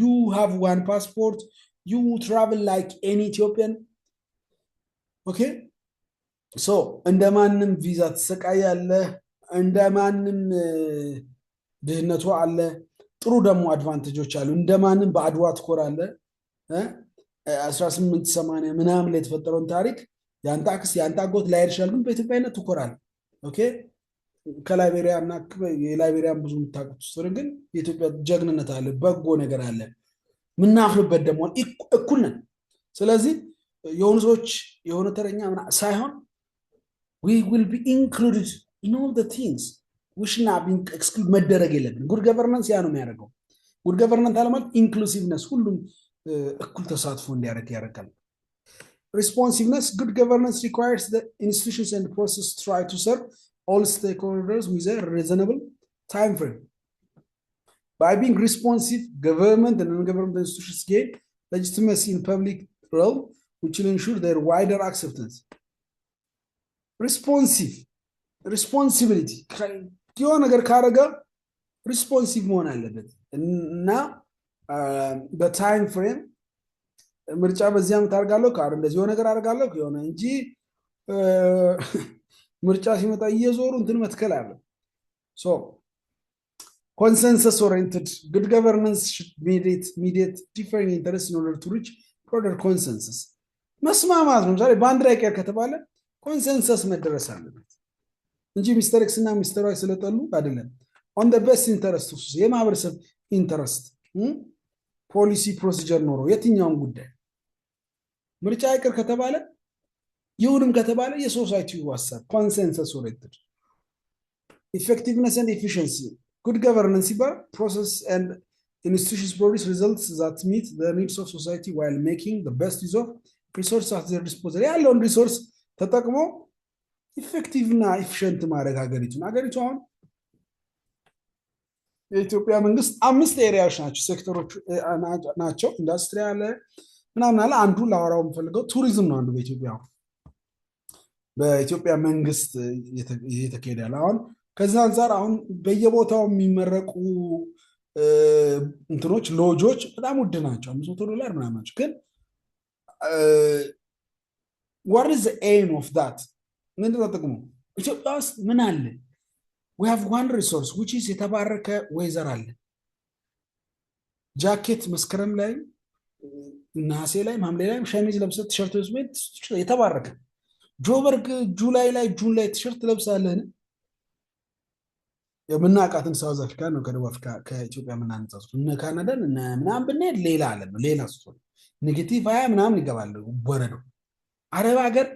you have one passport you travel like any Ethiopian okay so እንደማንም ቪዛ ተሰቃያለ እንደማንም ድህነቱ አለ ጥሩ ደግሞ አድቫንቴጆች አሉ እንደማንም በአድዋ ትኮራለ 1880 ምናምን ላይ የተፈጠረውን ታሪክ ያንተ አጎት ላይ ይርሻል ግን በኢትዮጵያነት ትኮራል ኦኬ ከላይቤሪያና የላይቤሪያን ብዙ ምታቁት ስር ግን የኢትዮጵያ ጀግንነት አለ በጎ ነገር አለ ምናፍርበት ደግሞ እኩል ነን ስለዚህ የሆኑ ሰዎች የሆነ ተረኛ ሳይሆን we will be included in all the things we should not be excluded መደረግ የለብን good governance ያ ነው የሚያደርገው good governance ማለት inclusiveness ሁሉም እኩል ተሳትፎ እንዲያደርግ ያደርጋል responsiveness good governance requires the institutions and process try to serve all stakeholders with a reasonable time frame by being responsive government and non-government institutions gain legitimacy in public realm which will ensure their wider acceptance responsibility የሆነ ነገር ካረጋ responsive መሆን አለበት እና በታይም ፍሬም ምርጫ በዚያም ታርጋለሁ ካር እንደዚህ የሆነ ነገር አርጋለሁ የሆነ እንጂ ምርጫ ሲመጣ እየዞሩ እንትን መትከል አለ so consensus oriented good governance should mediate differing interests in order to reach broader consensus መስማማት ነው ዛሬ ባንድ ላይ ቀር ከተባለ ኮንሰንሰስ መድረስ አለበት እንጂ ሚስተር ኤክስ እና ሚስተር ዋይ ስለጠሉ አይደለም on the best interest of የማህበረሰብ ኢንተረስት ፖሊሲ ፕሮሲጀር ኖሮ የትኛውን ጉዳይ ምርጫ አይቀር ከተባለ ይሁንም ከተባለ የሶሳይቲው ሀሳብ ኮንሰንሰስ ኦሪየንትድ effectiveness and efficiency good governance is process and institutions produce results that meet the needs of society while making the best use of resources at their disposal ያለውን ሪሶርስ ተጠቅሞ ኢፌክቲቭ እና ኢፊሽንት ማድረግ ሀገሪቱ አሁን የኢትዮጵያ መንግስት 5 ኤሪያዎች ናቸው ሴክተሮች ናቸው። ኢንዱስትሪ አለ ምናምን አለ። አንዱ ላወራው የምፈልገው ቱሪዝም ነው። አንዱ በኢትዮጵያ መንግስት እየተካሄደ ያለ አሁን ከዛ አንፃር አሁን በየቦታው የሚመረቁ እንትኖች ሎጆች በጣም ውድ ናቸው። $500 ምናምን ናቸው። ግን what is the aim of that? ምንድነው ጥቅሙ? ኢትዮጵያ ውስጥ ምን አለ? we have one resource which is የተባረከ ወይዘር አለ። ጃኬት መስከረም ላይ ነሐሴ ላይ ሐምሌ ላይ ሸሚዝ ለብሰህ ቲሸርት ለብሰህ የተባረከ ጆበርግ ጁላይ ላይ ጁን ላይ ቲሸርት ለብሳለህ። የምናውቃትን ሳውዝ አፍሪካ ነው ከደቡብ አፍሪካ ከኢትዮጵያ የምናነጻጽሩ እነ ካናዳን እነ ምናምን ብንሄድ ሌላ አለ ነው ሌላ ስትሆን ኔጌቲቭ 20 ምናምን ይገባል ወረዶ። አረብ ሀገር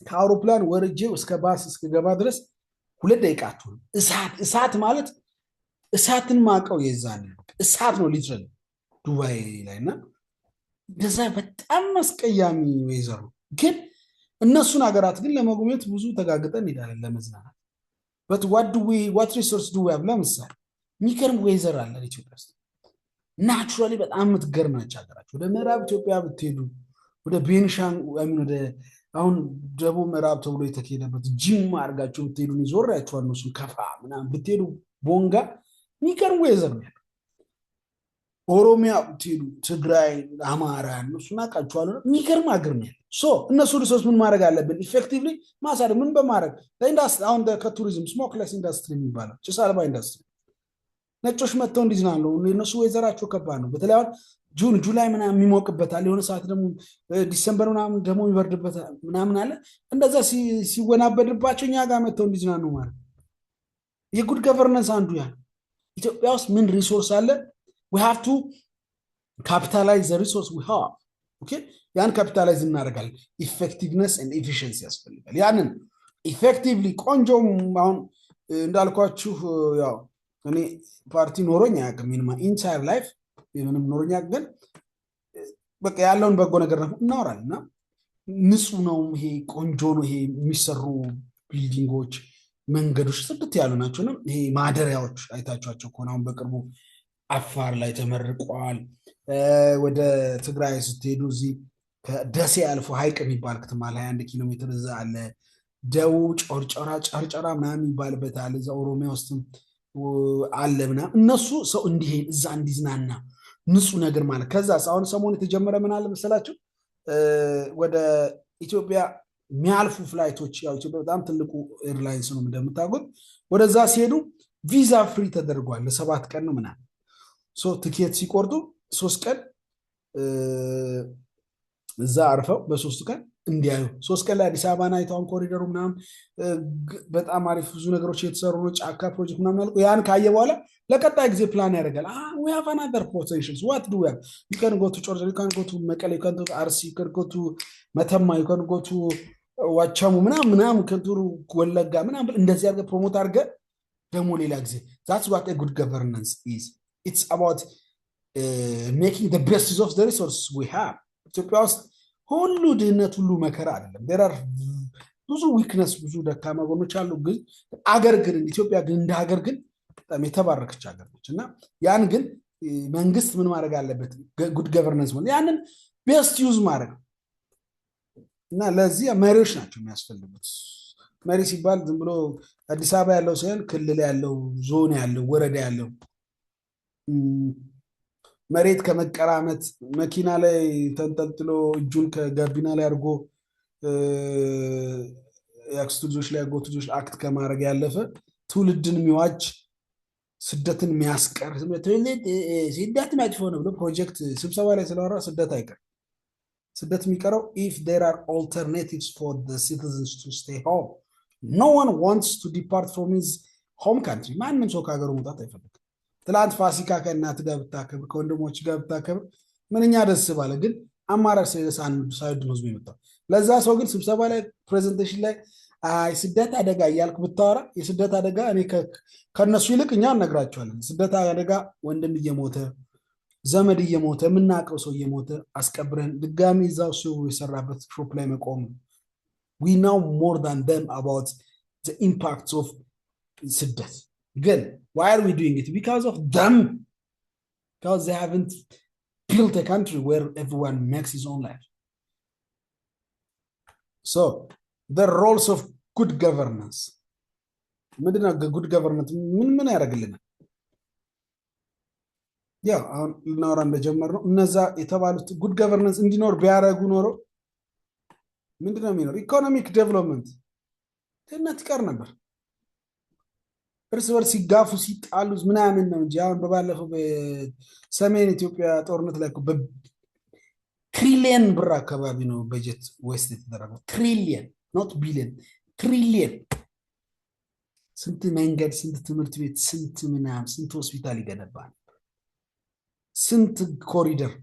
ከአውሮፕላን ወርጄ እስከ ባስ እስከገባ ድረስ 2 ደቂቃ አትሆንም። እሳት ማለት እሳትን ማቀው የዛን እሳት ነው ሊትራሊ ዱባይ ላይና እንደዛ በጣም አስቀያሚ ወይዘሩ። ግን እነሱን ሀገራት ግን ለመጎብኘት ብዙ ተጋግጠን እንሄዳለን ለመዝናናት። but what resource do we have? ለምሳሌ የሚገርም ወይዘር አለ ኢትዮጵያ ውስጥ ናቹራሊ በጣም የምትገርማቸው ሀገራች። ወደ ምዕራብ ኢትዮጵያ ብትሄዱ ወደ ቤንሻንጉል ወደ አሁን ደቡብ ምዕራብ ተብሎ የተካሄደበት ጂማ አድርጋችሁ ብትሄዱ ይዞራችኋል። እነሱን ከፋ ምናምን ብትሄዱ ቦንጋ የሚገርም ወይዘር ነው። ኦሮሚያ ብትሄዱ ትግራይ፣ አማራ እነሱን አውቃችኋለሁ። የሚገርም ሀገር ነው። እነሱ ሪሶርስ ምን ማድረግ አለብን? ኢፌክቲቭሊ ማሳደግ ምን በማድረግ ለኢንዱስትሪ አሁን ከቱሪዝም ስሞክለስ ኢንዱስትሪ የሚባለው ጭስ አልባ ኢንዱስትሪ ነጮች መጥተው እንዲዝናኑ እነሱ ወይዘራቸው ከባድ ነው። በተለይ አሁን ጁን ጁላይ ምናምን የሚሞቅበታል። የሆነ ሰዓት ደግሞ ዲሰምበር ምናምን ደግሞ የሚበርድበታል ምናምን አለ። እንደዛ ሲወናበድባቸው እኛ ጋር መጥተው እንዲዝናኑ ማለት የጉድ ገቨርነንስ አንዱ ያ። ኢትዮጵያ ውስጥ ምን ሪሶርስ አለ? we have to capitalize the resource we have. okay ያን ካፒታላይዝ እናደርጋለን። ኢፌክቲቭነስ ኤንድ ኤፊሺየንሲ ያስፈልጋል። ያንን ኢፌክቲቭሊ ቆንጆም አሁን እንዳልኳችሁ ያው እኔ ፓርቲ ኖሮኝ አያውቅም ኢን ማይ ኢንታየር ላይፍ ምንም ኖሮኝ ግን በቃ ያለውን በጎ ነገር ነው እናወራልና ንጹህ ነው ይሄ ቆንጆ ነው ይሄ የሚሰሩ ቢልዲንጎች መንገዶች ጽድት ያሉ ናቸው ነው ይሄ ማደሪያዎች አይታችኋቸው ከሆነ አሁን በቅርቡ አፋር ላይ ተመርቋል። ወደ ትግራይ ስትሄዱ እዚህ ከደሴ አልፎ ሀይቅ የሚባል ከተማ ላይ 1 ኪሎ ሜትር እዛ አለ። ደቡብ ጨርጨራ ምናምን የሚባልበት አለ። እዛ ኦሮሚያ ውስጥም አለ ምናምን እነሱ ሰው እንዲሄድ እዛ እንዲዝናና ንጹህ ነገር ማለት ከዛ አሁን ሰሞኑ የተጀመረ ምን አለ መሰላችሁ ወደ ኢትዮጵያ የሚያልፉ ፍላይቶች ያው ኢትዮጵያ በጣም ትልቁ ኤርላይንስ ነው እንደምታውቁት። ወደዛ ሲሄዱ ቪዛ ፍሪ ተደርጓል ለ7 ቀን ነው ምናምን ትኬት ሲቆርጡ 3 ቀን እዛ አርፈው በ3 ቀን እንዲያዩ 3 ቀን ላይ አዲስ አበባን አይተውን ኮሪደሩ ምናምን በጣም አሪፍ ብዙ ነገሮች የተሰሩ ነው። ጫካ ፕሮጀክት ምናምን አልቆ ያን ካየ በኋላ ለቀጣይ ጊዜ ፕላን ያደርጋል። we have another potentials. what do we have? you can go to Georgia, you can go to Mekelle, you can go to Arsi, you can go to Matamma, you can go to Wachamu ምናምን ከንቱሩ ወለጋ ምናምን እንደዚህ አድርገህ ፕሮሞት አድርገህ ደግሞ ሌላ ጊዜ that's what a good governance is. it's about making the best use of the resources we have. ኢትዮጵያ ውስጥ ሁሉ ድህነት ሁሉ መከራ አይደለም። there are ብዙ ዊክነስ ብዙ ደካማ ጎኖች አሉ። ግን አገር ግን ኢትዮጵያ ግን እንደ ሀገር ግን በጣም የተባረከች ሀገር ነች እና ያን ግን መንግስት ምን ማድረግ አለበት? ጉድ ገቨርነንስ ማለት ያንን ቤስት ዩዝ ማድረግ እና ለዚህ መሪዎች ናቸው የሚያስፈልጉት። መሪ ሲባል ዝም ብሎ አዲስ አበባ ያለው ሳይሆን ክልል ያለው ዞን ያለው ወረዳ ያለው መሬት ከመቀራመት መኪና ላይ ተንጠልጥሎ እጁን ከጋቢና ላይ አድርጎ የአክስቱ ልጆች ላይ አጎቱ ልጆች አክት ከማድረግ ያለፈ ትውልድን የሚዋጅ ስደትን የሚያስቀር ስደት መጥፎ ነው ብሎ ፕሮጀክት ስብሰባ ላይ ስለወራ ስደት አይቀር። ስደት የሚቀረው if there are alternatives for the citizens to stay home. no one wants to depart from his home country. ማንም ሰው ከሀገሩ መውጣት አይፈልግም። ትላንት ፋሲካ ከእናት ጋር ብታከብር ከወንድሞች ጋር ብታከብር ምንኛ ደስ ባለ። ግን አማራጭ ሳይድ ነው ህዝቡ የመጣው። ለዛ ሰው ግን ስብሰባ ላይ ፕሬዘንቴሽን ላይ ስደት አደጋ እያልክ ብታወራ የስደት አደጋ እኔ ከነሱ ይልቅ እኛ እነግራቸዋለን። ስደት አደጋ ወንድም እየሞተ ዘመድ እየሞተ የምናውቀው ሰው እየሞተ አስቀብረን ድጋሚ እዛው ሰው የሰራበት ሾፕ ላይ መቆም We know more than them about the impacts of ስደት ግን why are we doing it? Because of them. Because they haven't built a country where everyone makes his own life. So the roles of good governance. ምንድነው good governance? ምን ያደርግልናል? ያ አሁን ልናወራ እንደጀመርነው እነዛ የተባሉት good governance እንዲኖር ቢያደርጉ ኖሮ ምንድነው የሚኖር? ኢኮኖሚክ ዴቨሎፕመንት ድህነት ይቀር ነበር። እርስ በርስ ሲጋፉ ሲጣሉ ምናምን ነው እንጂ አሁን በባለፈው በሰሜን ኢትዮጵያ ጦርነት ላይ ትሪሊየን ብር አካባቢ ነው በጀት ዌስት የተደረገው። ትሪሊየን ኖት ቢሊየን፣ ትሪሊየን። ስንት መንገድ፣ ስንት ትምህርት ቤት፣ ስንት ምናምን፣ ስንት ሆስፒታል ይገነባል፣ ስንት ኮሪደር፣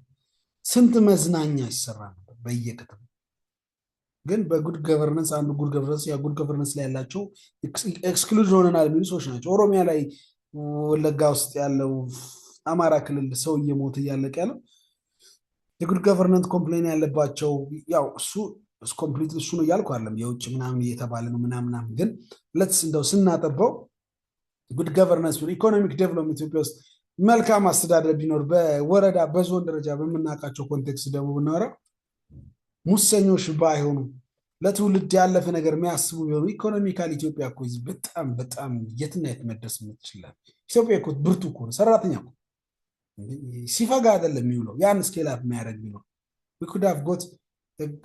ስንት መዝናኛ ይሰራ ነበር በየከተማው። ግን በጉድ ገቨርነንስ አንዱ ጉድ ገቨርነንስ ያ ጉድ ገቨርነንስ ላይ ያላቸው ኤክስክሉድ ሆነናል የሚሉ ሰዎች ናቸው። ኦሮሚያ ላይ ወለጋ ውስጥ ያለው አማራ ክልል ሰው እየሞተ እያለቀ ያለው የጉድ ገቨርነንስ ኮምፕሌን ያለባቸው ያው እሱ ኮምፕሊት እሱ ነው እያልኩ አይደለም፣ የውጭ ምናምን እየተባለ ነው ምናምን። ግን ለትስ እንደው ስናጠበው ጉድ ገቨርነንስ ኢኮኖሚክ ዴቨሎፕመንት ኢትዮጵያ ውስጥ መልካም አስተዳደር ቢኖር በወረዳ በዞን ደረጃ በምናውቃቸው ኮንቴክስት ደግሞ ብናወራ ሙሰኞች ባይሆኑ ለትውልድ ያለፈ ነገር የሚያስቡ ቢሆኑ ኢኮኖሚካል ኢትዮጵያ እኮ በጣም በጣም የትና የት መድረስ የምትችላል። ኢትዮጵያ እኮ ብርቱ እኮ ሰራተኛ እኮ ሲፈጋ አይደለም የሚውለው። ያን ስኬል አፕ የሚያደርግ ቢኖር we could have got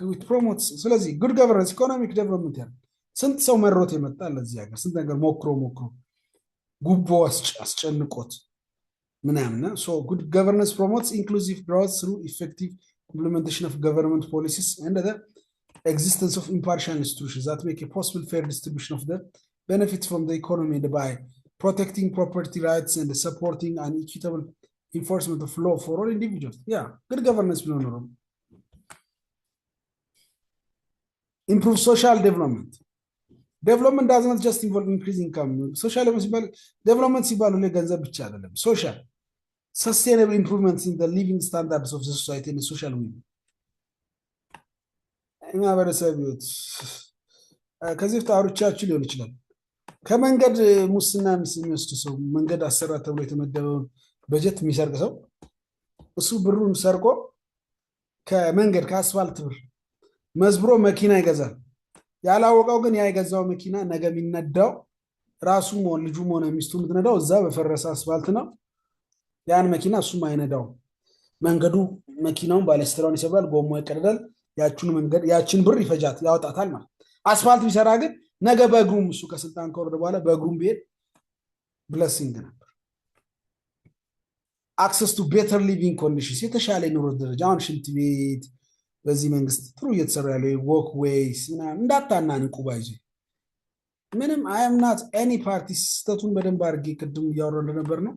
with promotes። ስለዚህ good governance ኢኮኖሚክ ዴቨሎፕመንት ያለ ስንት ሰው መሮት የመጣ ለዚህ ሀገር ስንት ነገር ሞክሮ ጉቦ አስጨንቆት ምናምን። so good governance promotes inclusive growth through effective implementation of government policies and the existence of impartial institutions that make a possible fair distribution of the benefits from the economy by protecting property rights and supporting an equitable enforcement of law for all individuals. Yeah, good governance will know. Improve social development. Development does not just involve increasing income. Social development ሲባሉ ለገንዘብ ብቻ አይደለም። social sustainable improvements in the living standards of the society and the social well-being. ማህበረሰብ ህይወት ከዚህ ታሪቻችሁ ሊሆን ይችላል። ከመንገድ ሙስና የሚወስድ ሰው መንገድ አሰራ ተብሎ የተመደበው በጀት የሚሰርቅ ሰው እሱ ብሩን ሰርቆ ከመንገድ ከአስፋልት ብር መዝብሮ መኪና ይገዛል። ያላወቀው ግን ያ የገዛው መኪና ነገ የሚነዳው ራሱም ልጁም ሆነ ሚስቱ የምትነዳው እዛ በፈረሰ አስፋልት ነው። ያን መኪና እሱም አይነዳው። መንገዱ መኪናውን ባለስትራውን ይሰብራል፣ ጎማ ይቀደዳል። ያችን ብር ይፈጃት ያወጣታል ማለት። አስፋልት ቢሰራ ግን ነገ በእግሩም እሱ ከስልጣን ከወረደ በኋላ በእግሩም ቢሄድ ብለሲንግ ነበር። አክሰስ ቱ ቤተር ሊቪንግ ኮንዲሽንስ የተሻለ ኑሮ ደረጃ። አሁን ሽንት ቤት በዚህ መንግስት ጥሩ እየተሰራ ያለው ወክ ዌይስ ምናምን እንዳታናንቁ ባይዙ ምንም አያምናት ኤኒ ፓርቲ ስተቱን በደንብ አድርጌ ቅድም እያወራሁ እንደነበር ነው።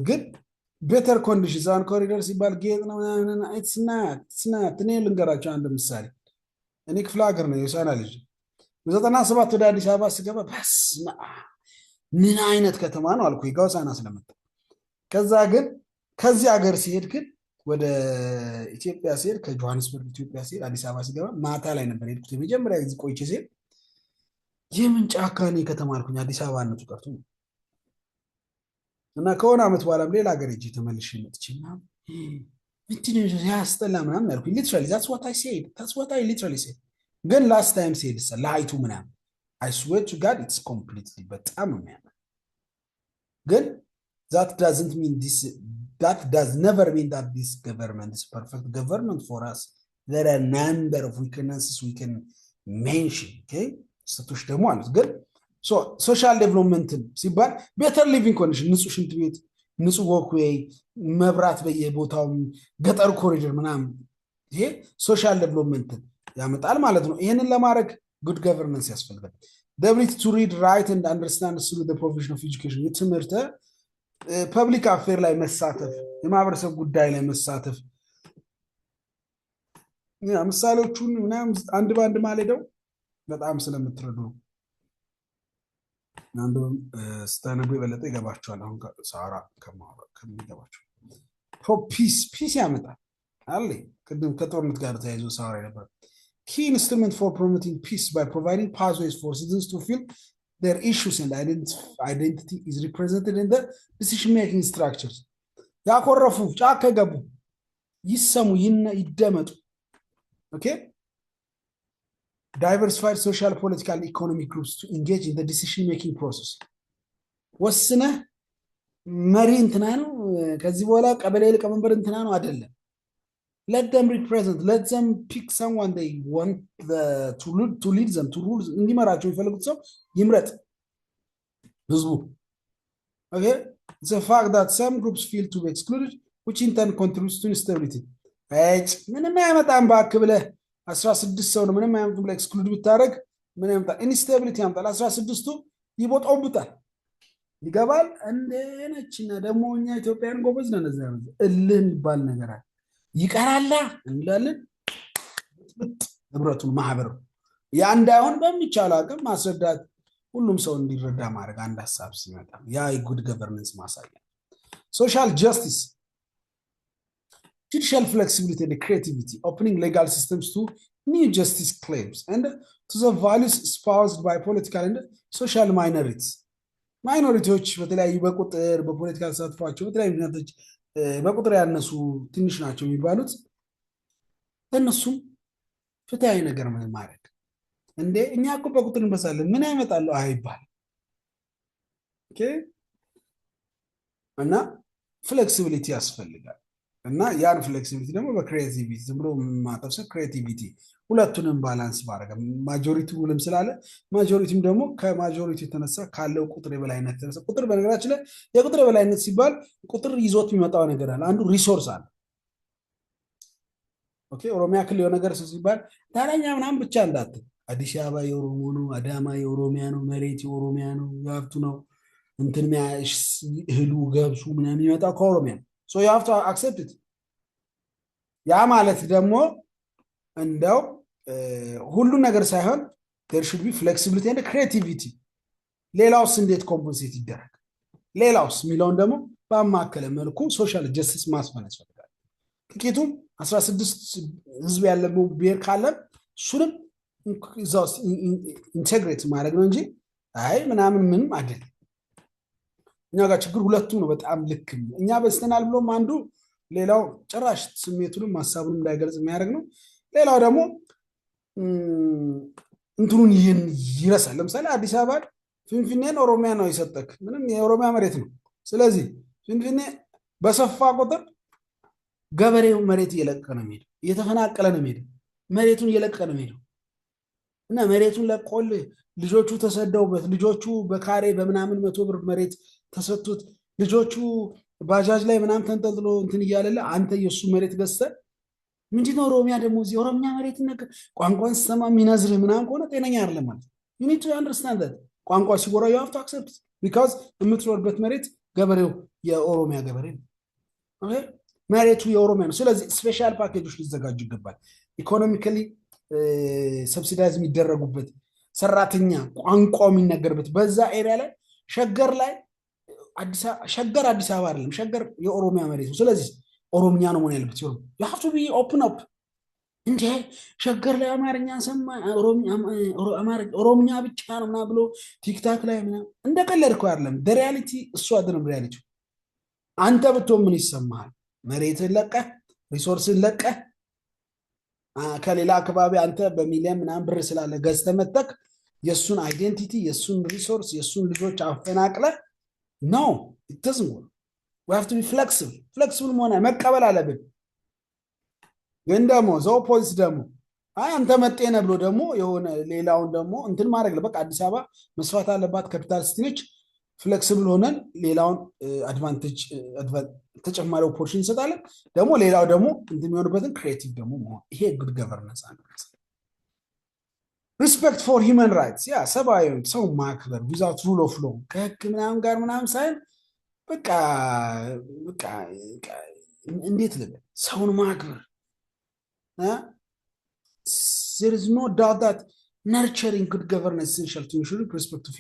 ግን ቤተር ኮንዲሽንስ አሁን ኮሪደር ሲባል ጌጥ ነው ምናምን ስናት እኔ ልንገራቸው አንድ ምሳሌ። እኔ ክፍለ ሀገር ነው የሆሳዕና ልጅ በ97 ወደ አዲስ አበባ ስገባ በስመ አብ ምን አይነት ከተማ ነው አልኩ ከሆሳዕና ስለመጣ። ከዛ ግን ከዚህ ሀገር ሲሄድ ግን ወደ ኢትዮጵያ ሲሄድ ከጆሃንስበርግ ኢትዮጵያ ሲሄድ አዲስ አበባ ሲገባ ማታ ላይ ነበር የሄድኩት የመጀመሪያ ጊዜ ቆይቼ ሲሄድ የምን ጫካ ነው ከተማ አልኩኝ። አዲስ አበባነቱ ቀርቶ እና ከሆነ አመት በኋላም ሌላ ሀገር ሄጄ ተመልሼ መጥቼና ምንድነው ያስጠላ ምናምን አልኩኝ። ሊትራሊ that's what I literally said። ግን ላስት ታይም ሲሄድ ለአይቱ ምናምን I swear to God it's completely በጣም የሚያምር ግን that does never mean that this government is perfect government for us. There are a number of weaknesses we can mention. Okay, ስቶች ደግሞ አሉት። ግን ሶሻል ዴቨሎፕመንት ሲባል ቤተር ሊቪንግ ኮንዲሽን ንጹህ ሽንት ቤት፣ ንጹህ ወክዌይ፣ መብራት በየቦታው፣ ገጠር ኮሪደር ምናምን ይሄ ሶሻል ዴቨሎፕመንት ያመጣል ማለት ነው። ይሄንን ለማድረግ ጉድ ገቨርነንስ ያስፈልጋል። the ability to read, write and understand through the provision of education የትምህርት ፐብሊክ አፌር ላይ መሳተፍ፣ የማህበረሰብ ጉዳይ ላይ መሳተፍ። ምሳሌዎቹን ምናምን አንድ ባንድ ማለደው በጣም ስለምትረዱ አንዱ ስታነቡ የበለጠ ይገባቸዋል። አሁን ሳራ ከሚገባቸው ፒስ ያመጣል አለ። ቅድም ከጦርነት ጋር ተያይዞ ሳራ ነበር። key instrument for promoting peace by providing pathways for citizens to feel their issues and identity is represented in the decision-making structures. ያኮረፉ ጫካ ገቡ ይሰሙ ይደመጡ okay diversified social political economic groups to engage in the decision making process ወስነ መሪ እንትና ነው ከዚህ በኋላ ቀበሌ ሊቀመንበር እንትና ነው አይደለም let them represent let them pick someone they want to lead them to rule እንዲመራቸው ይፈልጉት ሰው ይምረጥ ህዝቡ okay it's a fact that some groups feel to be excluded which in turn contributes to instability ምንም ያመጣም ባክ ብለ 16 ሰው ነው ምንም ያመጣም ብለ ኤክስክሉድ ብታረግ ምን ያመጣ ኢንስታቢሊቲ ያመጣል 16ቱ ይቦጣውብታል ይገባል እንደነችና ደሞ እኛ ኢትዮጵያን ጎበዝ ነን እዛ እልህ የሚባል ነገር አለ ይቀራላ እንላለን ህብረቱን ማህበር ያ እንዳይሆን በሚቻል አቅም ማስረዳት ሁሉም ሰው እንዲረዳ ማድረግ አንድ ሐሳብ ሲመጣ ያ ጉድ ገቨርነንስ ማሳያ social justice judicial flexibility and creativity opening legal systems to new justice claims and to the values espoused by political and social minorities minorities በተለያዩ በቁጥር በፖለቲካል ተሳትፏቸው በተለያዩ ምክንያቶች በቁጥር ያነሱ ትንሽ ናቸው የሚባሉት እነሱም ፍትሃዊ ነገር ማድረግ እንዴ እኛ እኮ በቁጥር እንበሳለን ምን ያመጣሉ አይባል ኦኬ እና ፍሌክሲቢሊቲ ያስፈልጋል እና ያን ፍሌክሲቢሊቲ ደግሞ በክሪኤቲቪቲ ዝምብሎ ማጠብሰ ክሪኤቲቪቲ ሁለቱንም ባላንስ ማድረግ ማጆሪቲውንም ስላለ ማጆሪቲም ደግሞ ከማጆሪቲ ተነሳ ካለው ቁጥር የበላይነት ተነሳ ቁጥር በነገራችን ላይ የቁጥር የበላይነት ሲባል ቁጥር ይዞት የሚመጣው ነገር አለ አንዱ ሪሶርስ አለ ኦኬ ኦሮሚያ ክልል የሆነ ነገር ሲባል ታላኛ ምናምን ብቻ እንዳት አዲስ አበባ የኦሮሞ ነው አዳማ የኦሮሚያ ነው መሬት የኦሮሚያ ነው ያፍቱ ነው እንትን ሚያሽ ህሉ ገብሱ ምናምን ይመጣው ከኦሮሚያ so you have to accept it ያ ማለት ደግሞ እንደው ሁሉ ነገር ሳይሆን there should be flexibility and creativity ሌላውስ እንዴት ኮምፐንሴት ይደረግ ሌላውስ ሚለውን ደግሞ በማከለ መልኩ ሶሻል ጀስቲስ ማስፈን ያስፈልጋል ጥቂቱም 16 ህዝብ ያለው ብሔር ካለ ሱንም ኢንተግሬት ማድረግ ነው እንጂ አይ ምንም አይደለም እኛ ጋር ችግር ሁለቱም ነው በጣም ልክ እኛ በስተናል ብሎም አንዱ ሌላው ጭራሽ ስሜቱንም ሐሳቡንም እንዳይገልጽ የሚያደርግ ነው ሌላው ደግሞ እንትኑን ይረሳል ለምሳሌ አዲስ አበባ ፍንፍኔን ኦሮሚያ ነው ይሰጠክ ምንም የኦሮሚያ መሬት ነው ስለዚህ ፍንፍኔ በሰፋ ቁጥር ገበሬው መሬት እየለቀቀ ነው የሚሄድ እየተፈናቀለ ነው የሚሄድ መሬቱን እየለቀቀ ነው የሚሄድ እና መሬቱን ለቆል ልጆቹ ተሰደውበት ልጆቹ በካሬ በመናምን 100 ብር መሬት ተሰጥቶት ልጆቹ ባጃጅ ላይ ምናምን ተንጠልጥሎ እንትን ይያለለ አንተ የሱ መሬት ገዝተ ምንድነው ኦሮሚያ ደግሞ እዚህ ኦሮሚያ መሬት ነገር ቋንቋን ሰማ ሚናዝር ምናምን ቆነ ጤነኛ አይደለም ማለት you need to understand that ቋንቋ ሲጎራ you have to accept it because የምትኖርበት መሬት ገበሬው የኦሮሚያ ገበሬ ነው ኦኬ መሬቱ የኦሮሚያ ነው ስለዚህ ስፔሻል ፓኬጆች ሊዘጋጁ ይገባል ኢኮኖሚካሊ ሰብሲዳይዝ የሚደረጉበት ሰራተኛ ቋንቋው የሚነገርበት በዛ ኤሪያ ላይ ሸገር ላይ ሸገር አዲስ አበባ አይደለም ሸገር የኦሮሚያ መሬት ነው ስለዚህ ኦሮሚያ ነው ማለት ያለበት ይሁን you have to be open up እንዴ ሸገር ላይ አማርኛ ሰማ ኦሮሚያ ብቻ ነው እና ብሎ ቲክታክ ላይ እንደቀለድከው አይደለም the reality እሱ አይደለም reality አንተ ብትሆን ምን ይሰማሃል መሬትን ለቀ ሪሶርስን ለቀ ከሌላ አካባቢ አንተ በሚሊየን ምናምን ብር ስላለ ገዝተመተክ የሱን አይዴንቲቲ የሱን ሪሶርስ የሱን ልጆች አፈናቅለ no it doesn't work we have to be flexible መሆን መቀበል አለብን ግን ደግሞ ዘው ፖሊስ ደግሞ አንተ መጤነ ብሎ ደግሞ የሆነ ሌላውን ደግሞ እንትን ማድረግ ለበቃ አዲስ አበባ መስፋት አለባት ካፒታል ሲቲ ነች ፍሌክሲብል ሆነን ሌላውን አድቫንቴጅ ተጨማሪ ኦፖርቹኒቲ ሰጣለን ደግሞ ሌላው ደግሞ እንደሚሆንበትን ክሬቲቭ ደግሞ ይሄ ጉድ ገቨርነንስ አንዱ respect for human rights ያ ሰባዊ ሰው ማክበር without rule of law ከህግ ምናምን ጋር ምናምን ሳይል በቃ እንዴት ልበል ሰውን ማክበር there is no doubt that nurturing good governance is essential to ensure respect of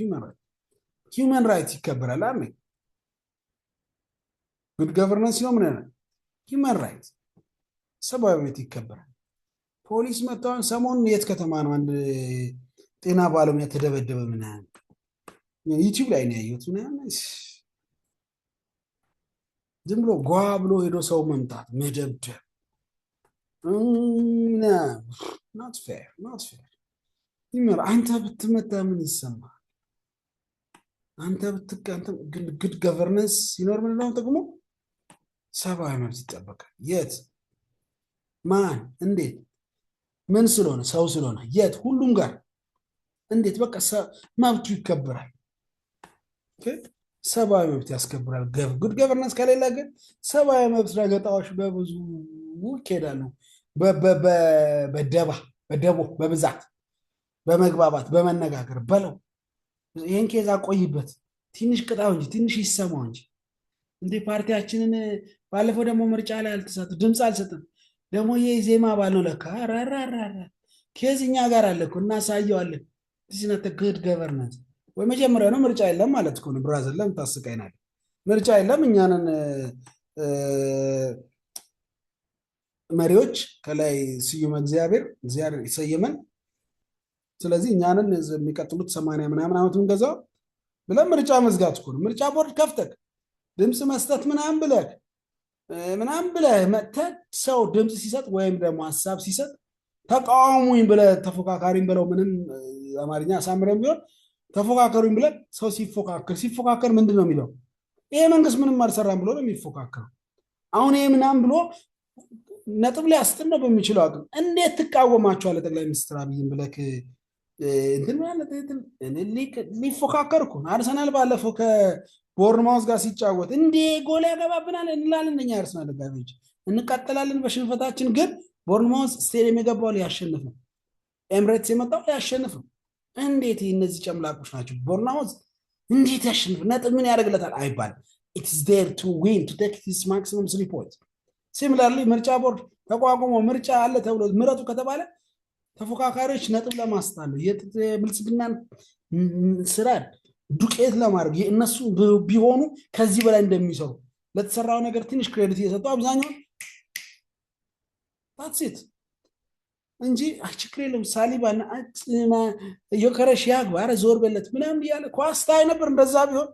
human rights ይከበራል አይደል good governance ነው ምን human rights ሰብአዊ መብት ይከበራል ፖሊስ መጣውን ሰሞኑን የት ከተማ ነው አንድ ጤና ባለሙያ ተደበደበ ምናምን ዩቲዩብ ላይ ነው ያየሁት ምናምን ዝም ብሎ ጓ ብሎ ሄዶ ሰው መምታት መደብደብ ናት ፌር ናት ፌር ይመር አንተ ብትመታ ምን ይሰማል አንተ ብትቀንተ ግድ ገቨርነንስ ሲኖር ምን ነው ጥቅሙ ሰብአዊ መብት ይጠበቃል የት ማን እንዴት ምን ስለሆነ ሰው ስለሆነ የት ሁሉም ጋር እንዴት በቃ መብቱ ይከበራል ሰብአዊ መብት ያስከብራል ጉድ ገቨርነንስ ከሌለ ግን ሰብአዊ መብት ረገጣዎች በብዙ ይኬዳሉ በደቦ በብዛት በመግባባት በመነጋገር በለው ይህን ኬዝ አቆይበት ትንሽ ቅጣው እንጂ ትንሽ ይሰማው እንጂ እንዴ ፓርቲያችንን ባለፈው ደግሞ ምርጫ ላይ አልተሳተፈ ድምፅ አልሰጠም ደግሞ የዜማ አባል ነው ለካ አራራራ ኬዝ እኛ ጋር አለ እኮ እናሳየዋለን ዲስናተ ጉድ ገቨርነንስ ወይ መጀመሪያ ነው ምርጫ የለም ማለት እኮ ነው ብራዘር ለምን ታስቀይናል ምርጫ የለም እኛንን መሪዎች ከላይ ስዩም እግዚአብሔር ይሰየመን ስለዚህ እኛንን የሚቀጥሉት 80 ምናምን አመቱን ገዛው ብለን ምርጫ መዝጋት እኮ ነው ምርጫ ቦርድ ከፍተክ ድምፅ መስጠት ምናምን ብለህ መተህ ሰው ድምፅ ሲሰጥ ወይም ደግሞ ሀሳብ ሲሰጥ ተቃውሙኝ ብለህ ተፎካካሪም ብለው ምንም አማርኛ አሳምረን ቢሆን ተፎካከሩኝ ብለህ ሰው ሲፎካከር ምንድን ነው የሚለው ይሄ መንግስት ምንም አልሰራም ብሎ ነው የሚፎካከረው አሁን ይሄ ምናምን ብሎ ነጥብ ላይ አስጥነው በሚችለው አቅም እንዴት ትቃወማቸዋለህ ጠቅላይ ሚኒስትር አብይን ብለህ እንትን ማለት ሊፎካከር እኮ አርሰናል ባለፈው ከቦርንማውዝ ጋር ሲጫወት እንዴ ጎል ያገባብናል እንላለን እኛ አርሰናል ደጋፊዎች እንቀጥላለን በሽንፈታችን ግን ቦርንማውዝ ስቴዲየም የገባው ሊያሸንፍ ነው ኤምሬትስ የመጣው ሊያሸንፍ ነው እንዴት እነዚህ ጨምላቆች ናቸው ቦርንማውዝ እንዴት ያሸንፍ ነጥብ ምን ያደርግለታል አይባል it is there to win to take his maximum 3 points similarly ምርጫ ቦርድ ተቋቁሞ ምርጫ አለ ተብሎ ምረጡ ከተባለ ተፎካካሪዎች ነጥብ ለማስጣል የብልጽግናን ስራ ዱቄት ለማድረግ እነሱ ቢሆኑ ከዚህ በላይ እንደሚሰሩ ለተሰራው ነገር ትንሽ ክሬዲት እየሰጡ አብዛኛው that's it እንጂ ችግር የለም ሳሊባና ዮከረሽ ያግባ ኧረ ዞር በለት ምናምን እያለ ኳስ ታይ ነበር እንደዛ ቢሆን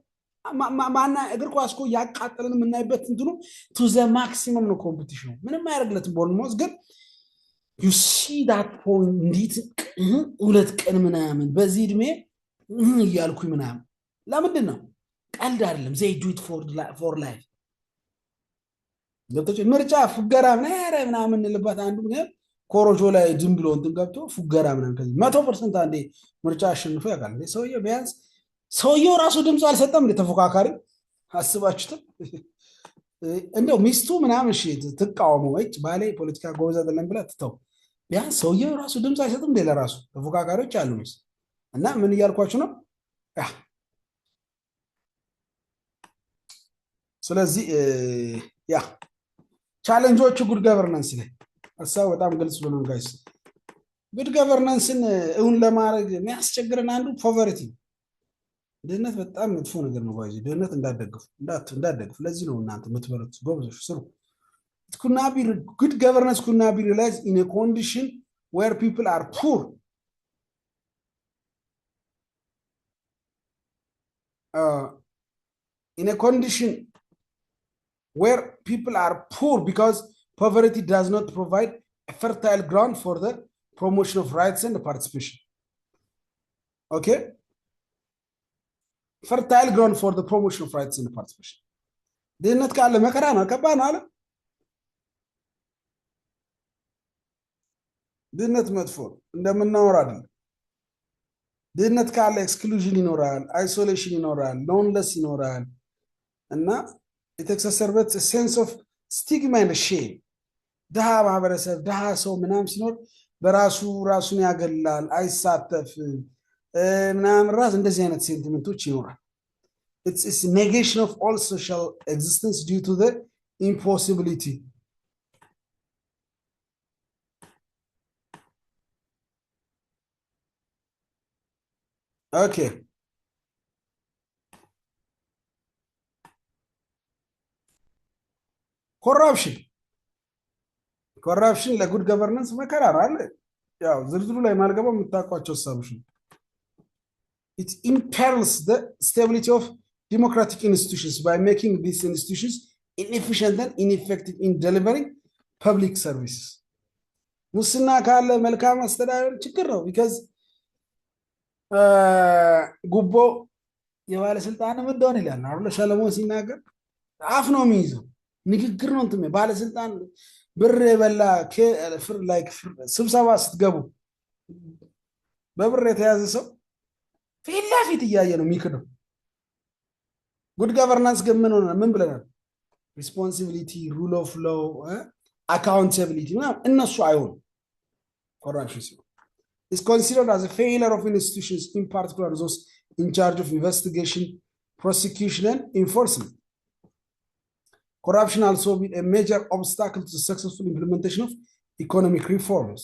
ማና እግር ኳስ እኮ ያቃጠለን የምናይበት እንትኑ ቱ ዘ ማክሲመም ነው ኮምፒቲሽኑ ምንም አያደርግለትም ቦርንማውዝ ግን you see that point እንዴት ሁለት ቀን ምናምን በዚህ እድሜ እያልኩኝ ምናምን ለምንድን ነው ቀልድ አይደለም they do it for life ገብቶች ምርጫ ፉገራ ምናምን ልባት አንዱ ምክንያት ኮሮጆ ላይ ድም ብሎ እንትን ገብቶ ፉገራ ምናምን ከዚህ 100% አንዴ ምርጫ አሸንፎ ያውቃል እንዴ ሰውየው ቢያንስ ሰውየው ራሱ ድምፅ አልሰጠም እንዴ ተፎካካሪ አስባችሁት እንደው ሚስቱ ምናምን እሺ ትቃወመው እጭ ባሌ ፖለቲካ ጎበዝ አይደለም ብላ ትተው ቢያንስ ሰውየው ራሱ ድምፅ አይሰጥም እንዴ ለራሱ ተፎካካሪዎች አሉ ሚስ እና ምን እያልኳችሁ ነው ስለዚህ ያ ቻሌንጆቹ ጉድ ገቨርናንስ ላይ ሀሳብ በጣም ግልጽ ነው ጋይስ ጉድ ገቨርናንስን እውን ለማድረግ የሚያስቸግረን አንዱ ፖቨርቲ ድህነት በጣም መጥፎ ነገር ነው ባይዚ ድህነት እንዳትደግፉ ለዚህ ነው እናንተ የምትበሉት ጎበዞች ስሩ it could not be good governance could not be realized in a condition where people are poor in a condition where people are poor because poverty does not provide a fertile ground for the promotion of rights and participation okay fertile ground for the promotion of rights and participation ድህነት ካለ መከራ ነው ከባድ ነው አለ ድህነት መጥፎ እንደምናወራ አይደለም ድህነት ካለ ኤክስክሉዥን ይኖራል አይሶሌሽን ይኖራል ሎንለስ ይኖራል እና የተከሰሰርበት ሴንስ ኦፍ ስቲግማ and shame ድሃ ማህበረሰብ ድሃ ሰው ምናምን ሲኖር በራሱ ራሱን ያገላል አይሳተፍ ምናምን ራስ እንደዚህ አይነት ሴንቲመንቶች ይኖራል it's negation of all social existence due to the impossibility okay corruption ኮራፕሽን ለጉድ ገቨርናንስ መከራ አለ ያው ዝርዝሩ ላይ ማልገባው የምታውቋቸው ሀሳቦች ነው it imperils the stability of democratic institutions by making these institutions inefficient and ineffective in delivering public services ሙስና ካለ መልካም አስተዳደር ችግር ነው because ጉቦ የባለስልጣንም እንደሆነ ይላል አይደል ሰለሞን ሲናገር አፍ ነው የሚይዘው ንግግር ነው እንትን ባለስልጣን ብር የበላ ላይክ ስብሰባ ስትገቡ በብር የተያዘ ሰው ፊት እያየ ነው የሚክደው ጉድ ገቨርናንስ ግን ምን ብለናል ሪስፖንሲቢሊቲ ሩል ኦፍ ሎው አካውንታቢሊቲ እነሱ አይሆን corruption is considered as a failure of institutions in particular those in charge of investigation prosecution and enforcement corruption also been a major obstacle to the successful implementation of economic reforms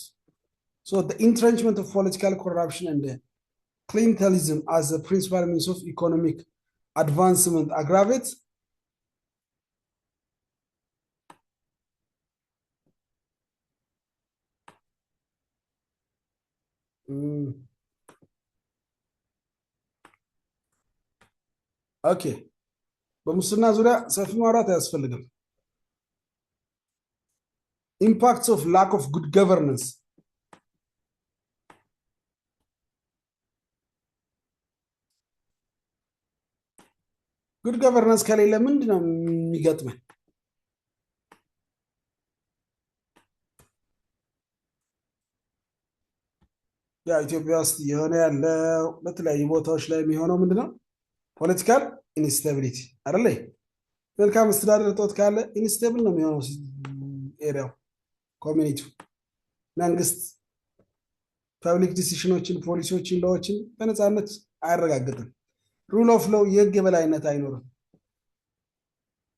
so the entrenchment of political corruption and the clientelism as a principal means of economic advancement aggravates okay በሙስና ዙሪያ ሰፊ ማውራት ያስፈልጋል impacts of lack of good governance good governance ከሌለ ምንድነው የሚገጥመን ያ ኢትዮጵያ ውስጥ የሆነ ያለው በተለያዩ ቦታዎች ላይ የሚሆነው ምንድነው ፖለቲካል ኢንስታቢሊቲ አይደለ መልካም አስተዳደር ጦት ካለ ኢንስታብል ነው የሚሆነው ኤሪያው ኮሚኒቲ መንግስት ፐብሊክ ዲሲሽኖችን ፖሊሲዎችን ሎዎችን በነፃነት አያረጋግጥም ሩል ኦፍ ሎው የህግ የበላይነት አይኖርም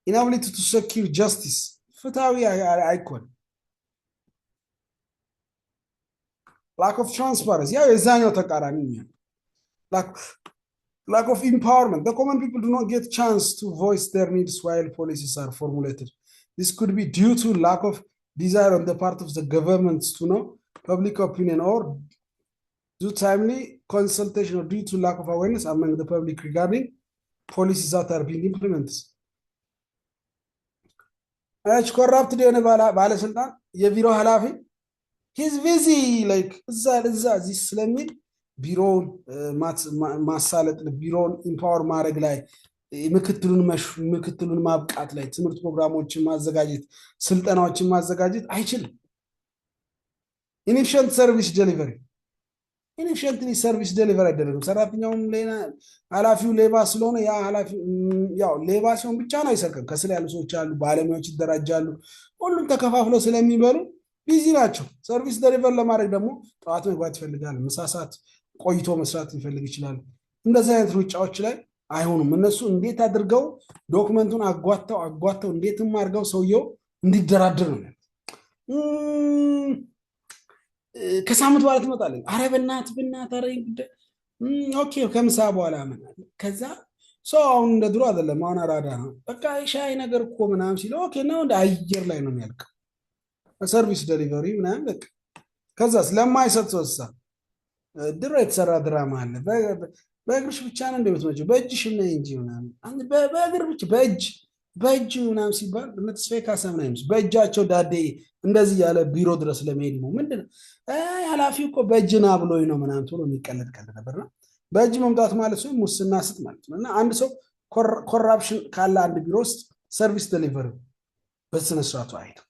inability to secure justice ፍትሃዊ አይኮን lack of transparency ያው የዛኛው ተቃራኒ ነው lack of empowerment the common people do not get chance to voice their needs while policies are formulated this could be due to lack of desire on the part of the governments to know public opinion or due timely consultation or due to lack of awareness among the public regarding policies that are being implemented እች ኮራፕትድ የሆነ ባለስልጣን የቢሮ ኃላፊ he's busy like እዛ ስለሚል ቢሮውን ማሳለጥ ቢሮውን ኢምፓወር ማድረግ ላይ ምክትሉን ማብቃት ላይ ትምህርት ፕሮግራሞችን ማዘጋጀት ስልጠናዎችን ማዘጋጀት አይችልም inefficient service delivery inefficiently service delivery አይደለም ሰራተኛውም ሌላ ኃላፊው ሌባ ስለሆነ ያ ኃላፊ ያው ሌባ ሲሆን ብቻ ነው አይሰርቅም ከስለ ያሉ ሰዎች አሉ ባለሙያዎች ይደራጃሉ ሁሉም ተከፋፍለው ስለሚበሉ ቢዚ ናቸው ሰርቪስ ደሊቨር ለማድረግ ደግሞ ጠዋት መግባት ይፈልጋል ምሳሳት ቆይቶ መስራት ይፈልግ ይችላል እንደዚህ አይነት ሩጫዎች ላይ አይሆኑም እነሱ እንዴት አድርገው ዶክመንቱን አጓተው እንዴትም አድርገው ሰውየው እንዲደራደር ነው ከሳምንት በኋላ ትመጣለህ አረ በእናት አረኝ ኦኬ ከምሳ በኋላ ማለት ከዛ ሰው አሁን እንደ ድሮ አይደለም አሁን አራዳ ነው በቃ ሻይ ነገር እኮ ምናምን ሲለው ኦኬ ነው እንደ አየር ላይ ነው የሚያልቀው ሰርቪስ ዴሊቨሪ ምናምን በቃ ከዛስ ለማይሰጥ ሰውሳ ድሮ የተሰራ ድራማ አለ በእግርሽ ብቻ ነው እንደምትመጪው በእጅሽ ነው እንጂ ምናምን አንተ በእግር ብቻ በእጅ ምናምን ሲባል ለተስፋዬ ካሳም ነው በእጃቸው ዳዴ እንደዚህ ያለ ቢሮ ድረስ ለመሄድ ነው ምንድነው ኃላፊው እኮ በእጅና ብሎኝ ነው ምናምን ቶሎ የሚቀለድ ነበርና በእጅ መምጣት ማለት ነው ሙስና ስጥ ማለት ነውና አንድ ሰው ኮራፕሽን ካለ አንድ ቢሮ ውስጥ ሰርቪስ ዴሊቨሪ በስነ ስርዓቱ አይደለም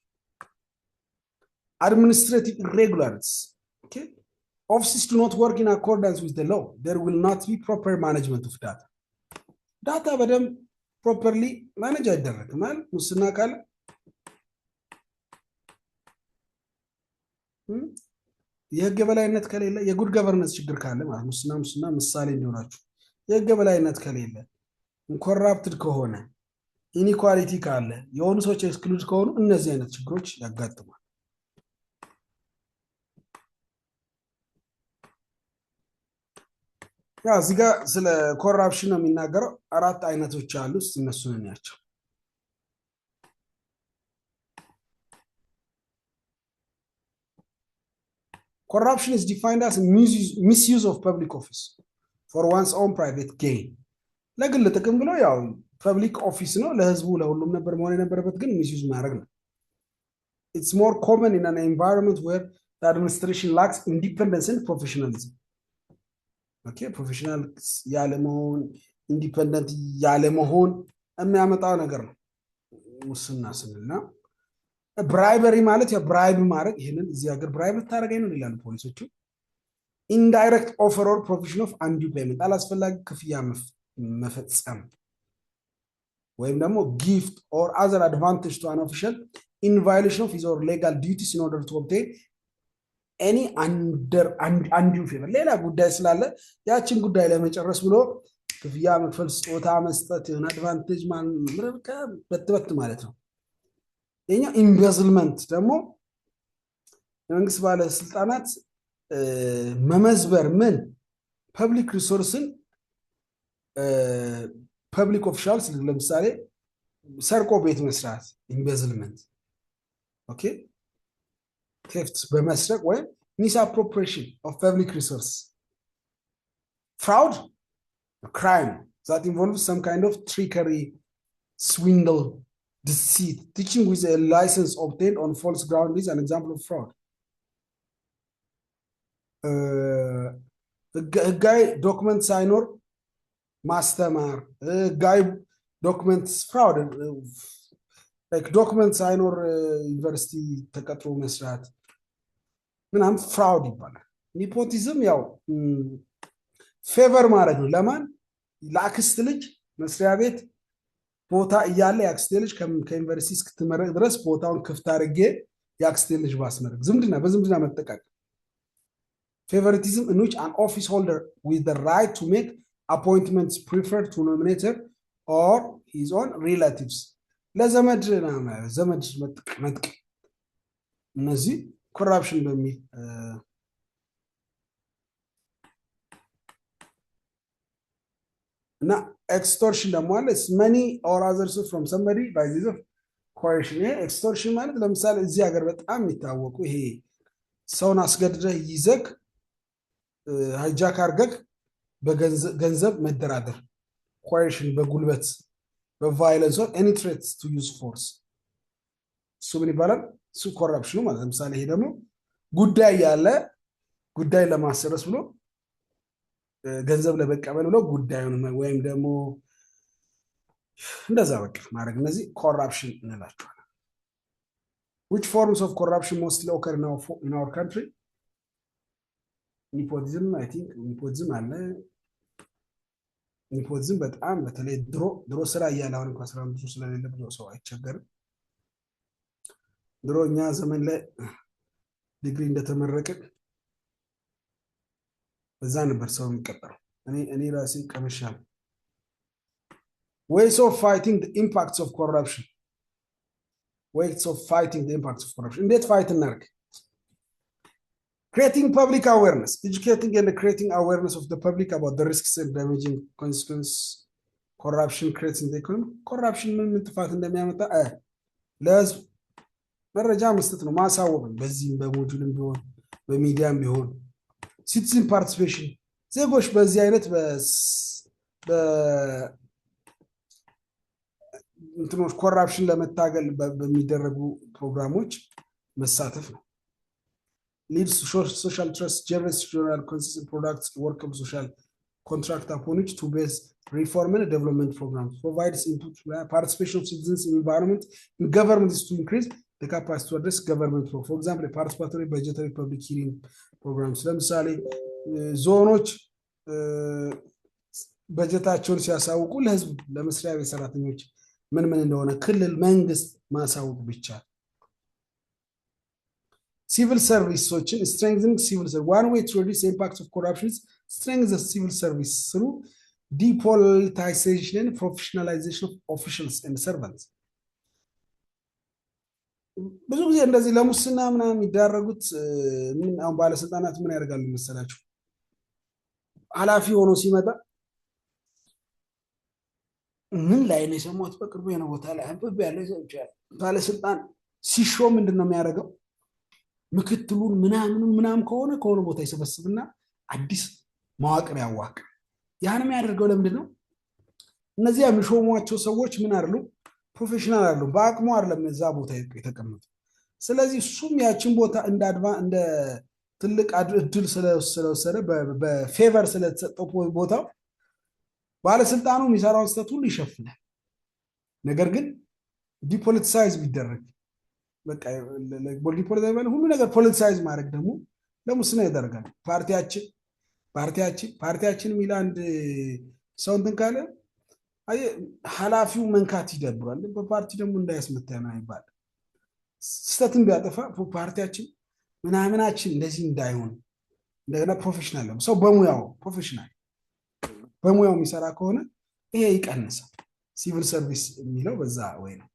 administrative irregularities okay offices do not work in accordance with the law there will not be proper management of data በደም properly manage አይደረግም ማለት ሙስና ካለ የህግ በላይነት ከሌለ የጉድ ገቨርነንስ ችግር ካለ ማለት ሙስና ምሳሌ እንዲሆናችሁ የህግ በላይነት ከሌለ ኮራፕትድ ከሆነ ኢኒኳሊቲ ካለ የሆኑ ሰዎች ኤክስክሉድ ከሆኑ እነዚህ አይነት ችግሮች ያጋጥማል ያ እዚህ ጋር ስለ ኮራፕሽን ነው የሚናገረው አራት አይነቶች አሉ እነሱን እንያቸው corruption is defined as misuse of public office for one's own private gain. ለግል ጥቅም ብሎ ያው ፐብሊክ ኦፊስ ነው ለህዝቡ ለሁሉም ነበር መሆን የነበረበት ግን ሚስዩዝ ማድረግ ነው። It's more common in an environment where the administration lacks independence and professionalism. Okay, professional ያለመሆን ኢንዲፔንደንት ያለመሆን የሚያመጣው ነገር ነው ሙስና ስንልና ብራይበሪ ማለት ያ ብራይብ ማድረግ ይሄንን እዚህ ሀገር ብራይብ ልታደርገኝ ነው ይላሉ ፖሊሶቹ። indirect offer or provision of undue payment አላስፈላጊ ክፍያ መፈጸም ወይም ደግሞ gift or other advantage to an official in violation of his or legal duties in order to obtain any undue favor ሌላ ጉዳይ ስላለ ያችን ጉዳይ ለመጨረስ ብሎ ክፍያ መክፈል ስጦታ መስጠት የሆነ አድቫንቴጅ በትበት ማለት ነው። የኛ ኢምቤዝልመንት ደግሞ የመንግስት ባለስልጣናት መመዝበር ምን ፐብሊክ ሪሶርስን ፐብሊክ ኦፊሻልስ ለምሳሌ ሰርቆ ቤት መስራት ኢምቤዝልመንት ኦኬ theft በመስረቅ ወይም misappropriation of public resource fraud a crime that involves some kind of trickery swindle deceit teaching with a license obtained on false ground is an example of fraud guy document ሳይኖር ማስተማር guy documents fraud like document ሳይኖር ዩኒቨርሲቲ ተቀጥሮ መስራት ምናምን fraud ይባላል። ኒፖቲዝም ያው ፌቨር ማድረግ ነው ለማን ለአክስት ልጅ መስሪያ ቤት ቦታ እያለ የአክስቴ ልጅ ከዩኒቨርሲቲ እስክትመረቅ ድረስ ቦታውን ክፍት አድርጌ የአክስቴ ልጅ ባስመረቅ ዝምድና በዝምድና መጠቃቀም favoritism in which an office holder with the right to make appointments preferred to nominator or his own relatives ለዘመድ ዘመድ መጥቅ እነዚህ ኮራፕሽን በሚል እና extortion ደግሞ አለ money or other source from somebody by this of coercion extortion ማለት ለምሳሌ እዚህ ሀገር በጣም የሚታወቁ ይሄ ሰውን አስገድደህ ይዘክ ሃይጃክ አርገክ በገንዘብ መደራደር coercion በጉልበት በviolence or any threats to use force እሱ ምን ይባላል እሱ ኮራፕሽን ማለት ለምሳሌ ይሄ ደግሞ ጉዳይ ያለ ጉዳይ ለማሰረስ ብሎ ገንዘብ ለበቀበል ብሎ ጉዳዩን ወይም ደግሞ እንደዛ በቃ ማድረግ እነዚህ ኮራፕሽን እንላቸዋለን። which forms of corruption mostly occur in our country nepotism I think nepotism አለ nepotism በጣም በተለይ ድሮ ስራ ያለ አሁን እንኳን ስራ ብዙ ስለሌለ ብዙ ሰው አይቸገርም። ድሮኛ ዘመን ላይ ዲግሪ እንደተመረቀ በዛ ነበር ሰው የሚቀጠረው እኔ ራሴ ቀመሻል ways of fighting the impacts of corruption እንዴት ፋይት እናርግ creating public awareness educating and creating awareness of the public about the risks and damaging consequences corruption creates in the economy corruption ምን ጥፋት እንደሚያመጣ ለህዝብ መረጃ መስጠት ነው ማሳወቅ በዚህም በሞጁልም ቢሆን በሚዲያም ቢሆን citizen participation ዜጎች በዚህ አይነት እንትኖች ኮራፕሽን ለመታገል በሚደረጉ ፕሮግራሞች መሳተፍ ነው leads to social trust generous general consistent products workable social contract upon which to base reform and development programs provides input participation of citizens in environment in government is to increase the capacity to address government for example participatory budgetary public hearing programs ለምሳሌ ዞኖች በጀታቸውን ሲያሳውቁ ለህዝብ ለመስሪያ ቤት ሰራተኞች ምን እንደሆነ ክልል መንግስት ማሳወቅ ብቻ civil services strengthening civil service one way to reduce the impact of corruption is strengthen the civil service through depoliticization and professionalization of officials and servants ብዙ ጊዜ እንደዚህ ለሙስና ምናምን የሚዳረጉት ምን አሁን ባለስልጣናት ምን ያደርጋሉ መሰላችሁ ኃላፊ ሆኖ ሲመጣ ምን ላይ ነው ሰሞት በቅርቡ የሆነ ቦታ ላይ አንብብ ያለው ይዘውቻል ባለስልጣን ሲሾም ምንድነው የሚያደርገው ምክትሉን ምናምን ከሆነ ቦታ ይሰበስብና አዲስ መዋቅር ያዋቅር። ያን የሚያደርገው ለምንድን ነው? እነዚያ የሚሾሟቸው ሰዎች ምን አይደሉ? ፕሮፌሽናል አይደሉም። በአቅሙ አይደለም እዛ ቦታ የተቀመጡ። ስለዚህ እሱም ያችን ቦታ እንደ ትልቅ እድል ስለወሰደ በፌቨር ስለተሰጠው ቦታው ባለስልጣኑ የሚሰራውን ስህተት ሁሉ ይሸፍናል። ነገር ግን ዲፖለቲሳይዝ ቢደረግ በቃ ሁሉ ነገር ፖለቲሳይዝ ማድረግ ደግሞ ለሙስና ያደርጋል። ፓርቲያችን የሚል አንድ ሰው እንትን ካለ ኃላፊው መንካት ይደብራል። በፓርቲ ደግሞ እንዳያስመታ ይባል። ስህተትን ቢያጠፋ ፓርቲያችን ምናምናችን እንደዚህ እንዳይሆን እንደገና ፕሮፌሽናል ሰው በሙያው የሚሰራ ከሆነ ይሄ ይቀንሳል። ሲቪል ሰርቪስ የሚለው በዛ ወይ ነው።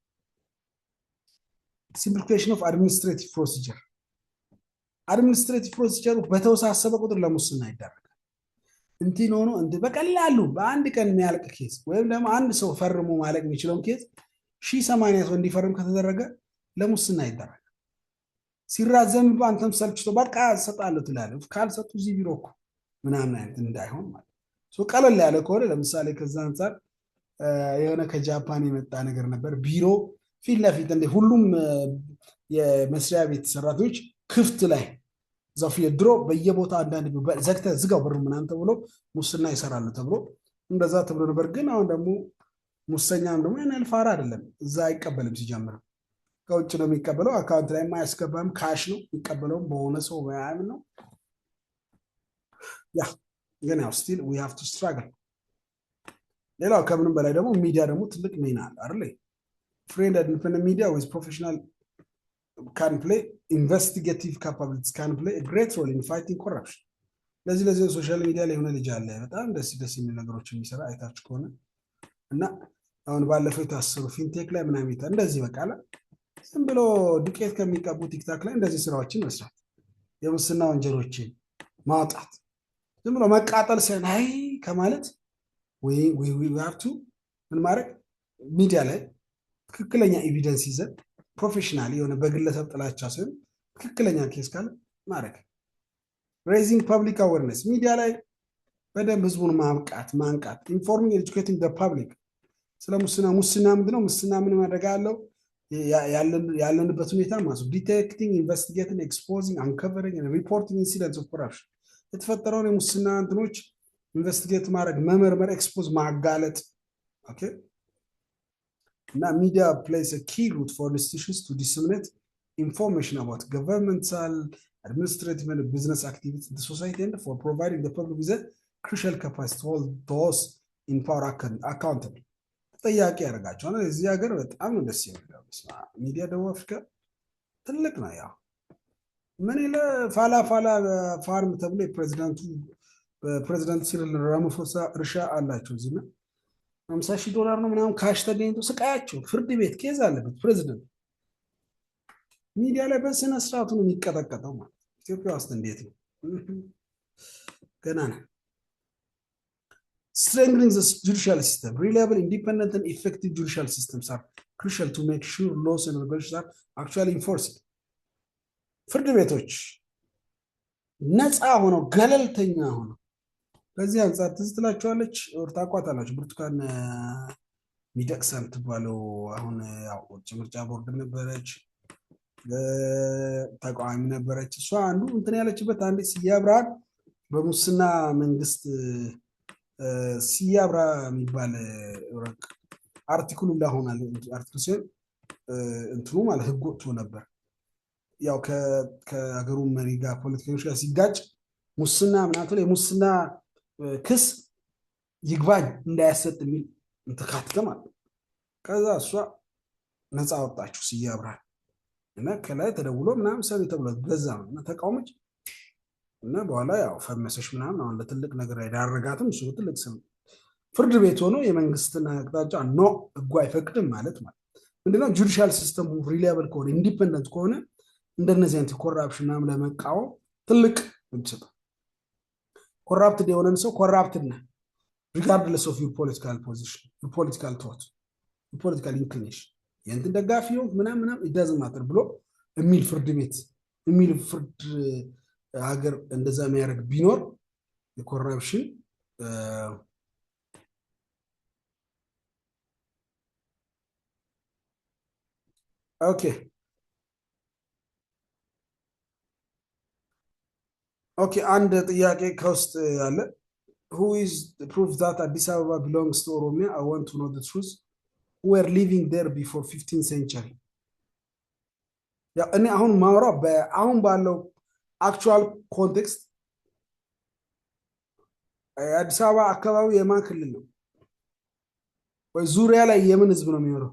ሲምፕሊፊኬሽን ኦፍ አድሚኒስትሬቲቭ ፕሮሲጀር በተወሳሰበ ቁጥር ለሙስና ይዳረጋል። እንትን ሆኖ በቀላሉ በአንድ ቀን የሚያልቅ ኬዝ ወይም ደግሞ አንድ ሰው ፈርሞ ማለቅ የሚችለውን ኬዝ 1080 ሰው እንዲፈርም ከተደረገ ለሙስና ይዳረጋል። ሲራዘም አንተም ሰልችቶ በቃ እሰጣለሁ ትላለህ። ካልሰጡ እዚህ ቢሮ እኮ ምናምን አይነት እንዳይሆን ማለት ነው። ቀለል ያለ ከሆነ ለምሳሌ ከዛ አንጻር የሆነ ከጃፓን የመጣ ነገር ነበር። ቢሮ ፊት ለፊት ሁሉም የመስሪያ ቤት ሰራተኞች ክፍት ላይ እዛው ፊት ድሮ በየቦታ አንዳንድ ዘግተህ ዝጋው ብር ምናምን ተብሎ ሙስና ይሰራሉ ተብሎ እንደዛ ተብሎ ነበር። ግን አሁን ደግሞ ሙሰኛም ደግሞ ያን ፋራ አይደለም። እዛ አይቀበልም። ሲጀምር ከውጭ ነው የሚቀበለው። አካውንት ላይ የማያስገባም ካሽ ነው የሚቀበለውም በሆነ ሰው ምናምን ነው። ያ ግን ያው ስቲል ዊ ሃቭ ቱ ስትራግል። ሌላው ከምንም በላይ ደግሞ ሚዲያ ደግሞ ትልቅ ሚና አለ አይደል? free and independent media with professional can play investigative capabilities can play a great role in fighting corruption. ለዚህ ሶሻል ሚዲያ ላይ የሆነ ልጅ አለ በጣም ደስ የሚል ነገሮች የሚሰራ አይታችሁ ከሆነ እና አሁን ባለፈው የታሰሩ ፊንቴክ ላይ ምናምን እንደዚህ በቃላ ዝም ብሎ ዱቄት ከሚቀቡ ቲክታክ ላይ እንደዚህ ስራዎችን መስራት፣ የሙስና ወንጀሎችን ማውጣት፣ ዝም ብሎ መቃጠል ሳይሆን አይ ከማለት we have to ምን ማድረግ ሚዲያ ላይ ትክክለኛ ኤቪደንስ ይዘን ፕሮፌሽናል የሆነ በግለሰብ ጥላቻ ሳይሆን ትክክለኛ ኬስ ካለ ማድረግ። ሬይዚንግ ፐብሊክ አዌርነስ ሚዲያ ላይ በደንብ ህዝቡን ማንቃት ኢንፎርሚንግ ኤጁኬቲንግ ዘ ፐብሊክ ስለ ሙስና ምንድነው? ሙስና ምን ማድረግ አለው? ያለንበት ሁኔታ ማለት ዲቴክቲንግ ኢንቨስቲጌቲንግ ኤክስፖዚንግ አንከቨሪንግ ሪፖርቲንግ ኢንሲደንትስ ኦፍ ኮረፕሽን የተፈጠረውን የሙስና እንትኖች ኢንቨስቲጌት ማድረግ፣ መመርመር፣ ኤክስፖዝ ማጋለጥ። ኦኬ እና ሚዲያ plays a key role for institutions to disseminate information about governmental, administrative and business activities in the society and for providing the public with a crucial capacity to hold those in power accountable. ተጠያቂ ያደርጋቸዋል። እዚህ ሀገር በጣም ደስ የሚለው ሚዲያ ደቡብ አፍሪካ ትልቅ ነው። ያው ምን ይለ ፋላ ፋርም ተብሎ ፕሬዚዳንት ሲሪል ራማፎሳ እርሻ አላቸው እዚህ ነው $50,000 ነው ምናምን ካሽ ተገኝቶ ስቃያቸው ፍርድ ቤት ኬዝ አለበት ፕሬዚደንት። ሚዲያ ላይ በስነ ስርዓቱ ነው የሚቀጠቀጠው ማለት ኢትዮጵያ ውስጥ እንዴት ነው? ገና ነው። Strengthening the judicial system. Reliable, independent and effective judicial systems are crucial to make sure laws and regulations are actually enforced. ፍርድ ቤቶች ነፃ ሆነው ገለልተኛ ሆነው በዚህ አንጻር ትዝ ትላችኋለች ታውቋታላችሁ። ብርቱካን ሚደቅሳ የምትባለው አሁን ያው ምርጫ ቦርድ ነበረች፣ ተቃዋሚ ነበረች። እሷ አንዱ እንትን ያለችበት አንዴ ሲያብራን በሙስና መንግስት ሲያብራ የሚባል አርቲክሉ ላሆናል አርቲክል ሲሆን እንትኑ ማለት ህግ ወጥቶ ነበር። ያው ከሀገሩ መሪ ጋር ፖለቲከኞች ጋር ሲጋጭ ሙስና ምናምን የሙስና ክስ ይግባኝ እንዳያሰጥ የሚል እንተካተተ ማለት ነው። ከዛ እሷ ነፃ ወጣችሁ ሲያብራ እና ከላይ ተደውሎ ምናምን ሰው ተብሎ በዛ ነው እና ተቃውሞች እና በኋላ ያው ፈመሰሽ ምናምን አሁን ለትልቅ ነገር ያዳረጋትም እሱ ትልቅ ስም ፍርድ ቤት ሆኖ የመንግስትና አቅጣጫ ኖ ህጉ አይፈቅድም ማለት ምንድነው? ጁዲሻል ሲስተም ሪላየብል ከሆነ ኢንዲፔንደንት ከሆነ እንደነዚህ አይነት ኮራፕሽን ምናምን ለመቃወም ትልቅ እንጭት ኮራፕትድ የሆነን ሰው ኮራፕትድ ነህ regardless of your political position, your political thought, your political inclination የእንትን ደጋፊ ነው ምናምን it doesn't matter ብሎ የሚል ፍርድ ቤት የሚል ፍርድ ሀገር እንደዛ የሚያደርግ ቢኖር የኮረፕሽን ኦኬ ኦኬ አንድ ጥያቄ ከውስጥ አለ who is the proof that Addis Ababa belongs to Oromia? I want to know the truth. Who were living there before 15th century? ያ እኔ አሁን ማውራው አሁን ባለው አክቹዋል ኮንቴክስት አዲስ አበባ አካባቢ የማን ክልል ነው ወይ ዙሪያ ላይ የምን ህዝብ ነው የሚኖረው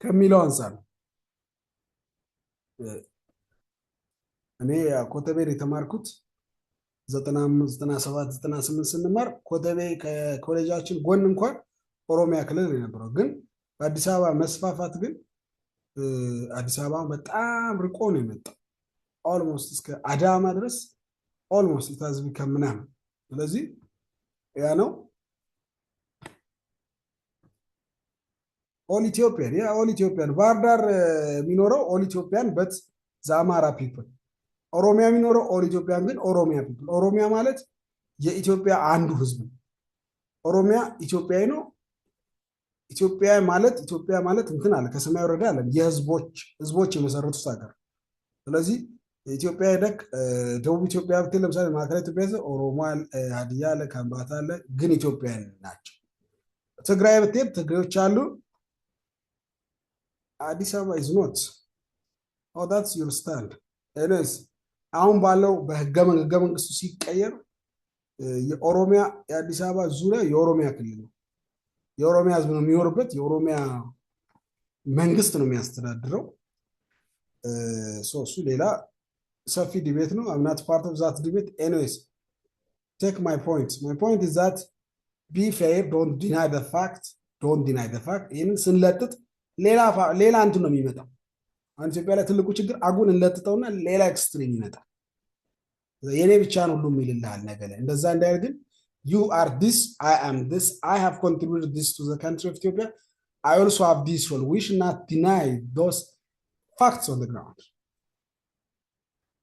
ከሚለው አንፃር እኔ ኮተቤ የተማርኩት 95 97 98 ስንማር ኮተቤ ከኮሌጃችን ጎን እንኳን ኦሮሚያ ክልል የነበረው ግን በአዲስ አበባ መስፋፋት ግን አዲስ አበባ በጣም ርቆ ነው የመጣው ኦልሞስት እስከ አዳማ ድረስ ኦልሞስት ታዝቢ ከምናምን ስለዚህ ያ ነው ኦል ኢትዮጵያን ያ ኦል ኢትዮጵያን ባህር ዳር የሚኖረው ኦል ኢትዮጵያን በት ዛማራ ፒፕል ኦሮሚያ የሚኖረው ኦል ኢትዮጵያን ግን ኦሮሚያ ፒፕል ኦሮሚያ ማለት የኢትዮጵያ አንዱ ህዝብ ኦሮሚያ ኢትዮጵያዊ ነው ኢትዮጵያ ማለት እንትን አለ ከሰማይ ወረዳ አለ የህዝቦች የመሰረቱት ሀገር ስለዚህ ኢትዮጵያ ደክ ደቡብ ኢትዮጵያ ብትል ለምሳሌ ማዕከላዊ ኢትዮጵያ ኦሮሞ ሀዲያ አለ ከምባታ አለ ግን ኢትዮጵያውያን ናቸው ትግራይ ብትል ትግሬዎች አሉ አዲስ አበባ is not oh that's your stand anyways አሁን ባለው በህገ መንግስቱ ሲቀየር የኦሮሚያ የአዲስ አበባ ዙሪያ የኦሮሚያ ክልል ነው የኦሮሚያ ህዝብ ነው የሚኖርበት የኦሮሚያ መንግስት ነው የሚያስተዳድረው እሱ ሌላ ሰፊ ዲቤት ነው I'm not part of that debate anyways take my point is that be fair don't deny the fact ይህንን ስንለጥጥ ሌላ እንትን ነው የሚመጣው አንተ ኢትዮጵያ ላይ ትልቁ ችግር አጉን እንለጥጠውና ሌላ ኤክስትሪም ይመጣል የኔ ብቻ ነው ሁሉ የሚልልሃል ነገር እንደዛ እንዳይርግን you are this I am this I have contributed this to the country of Ethiopia I also have this role we should not deny those facts on the ground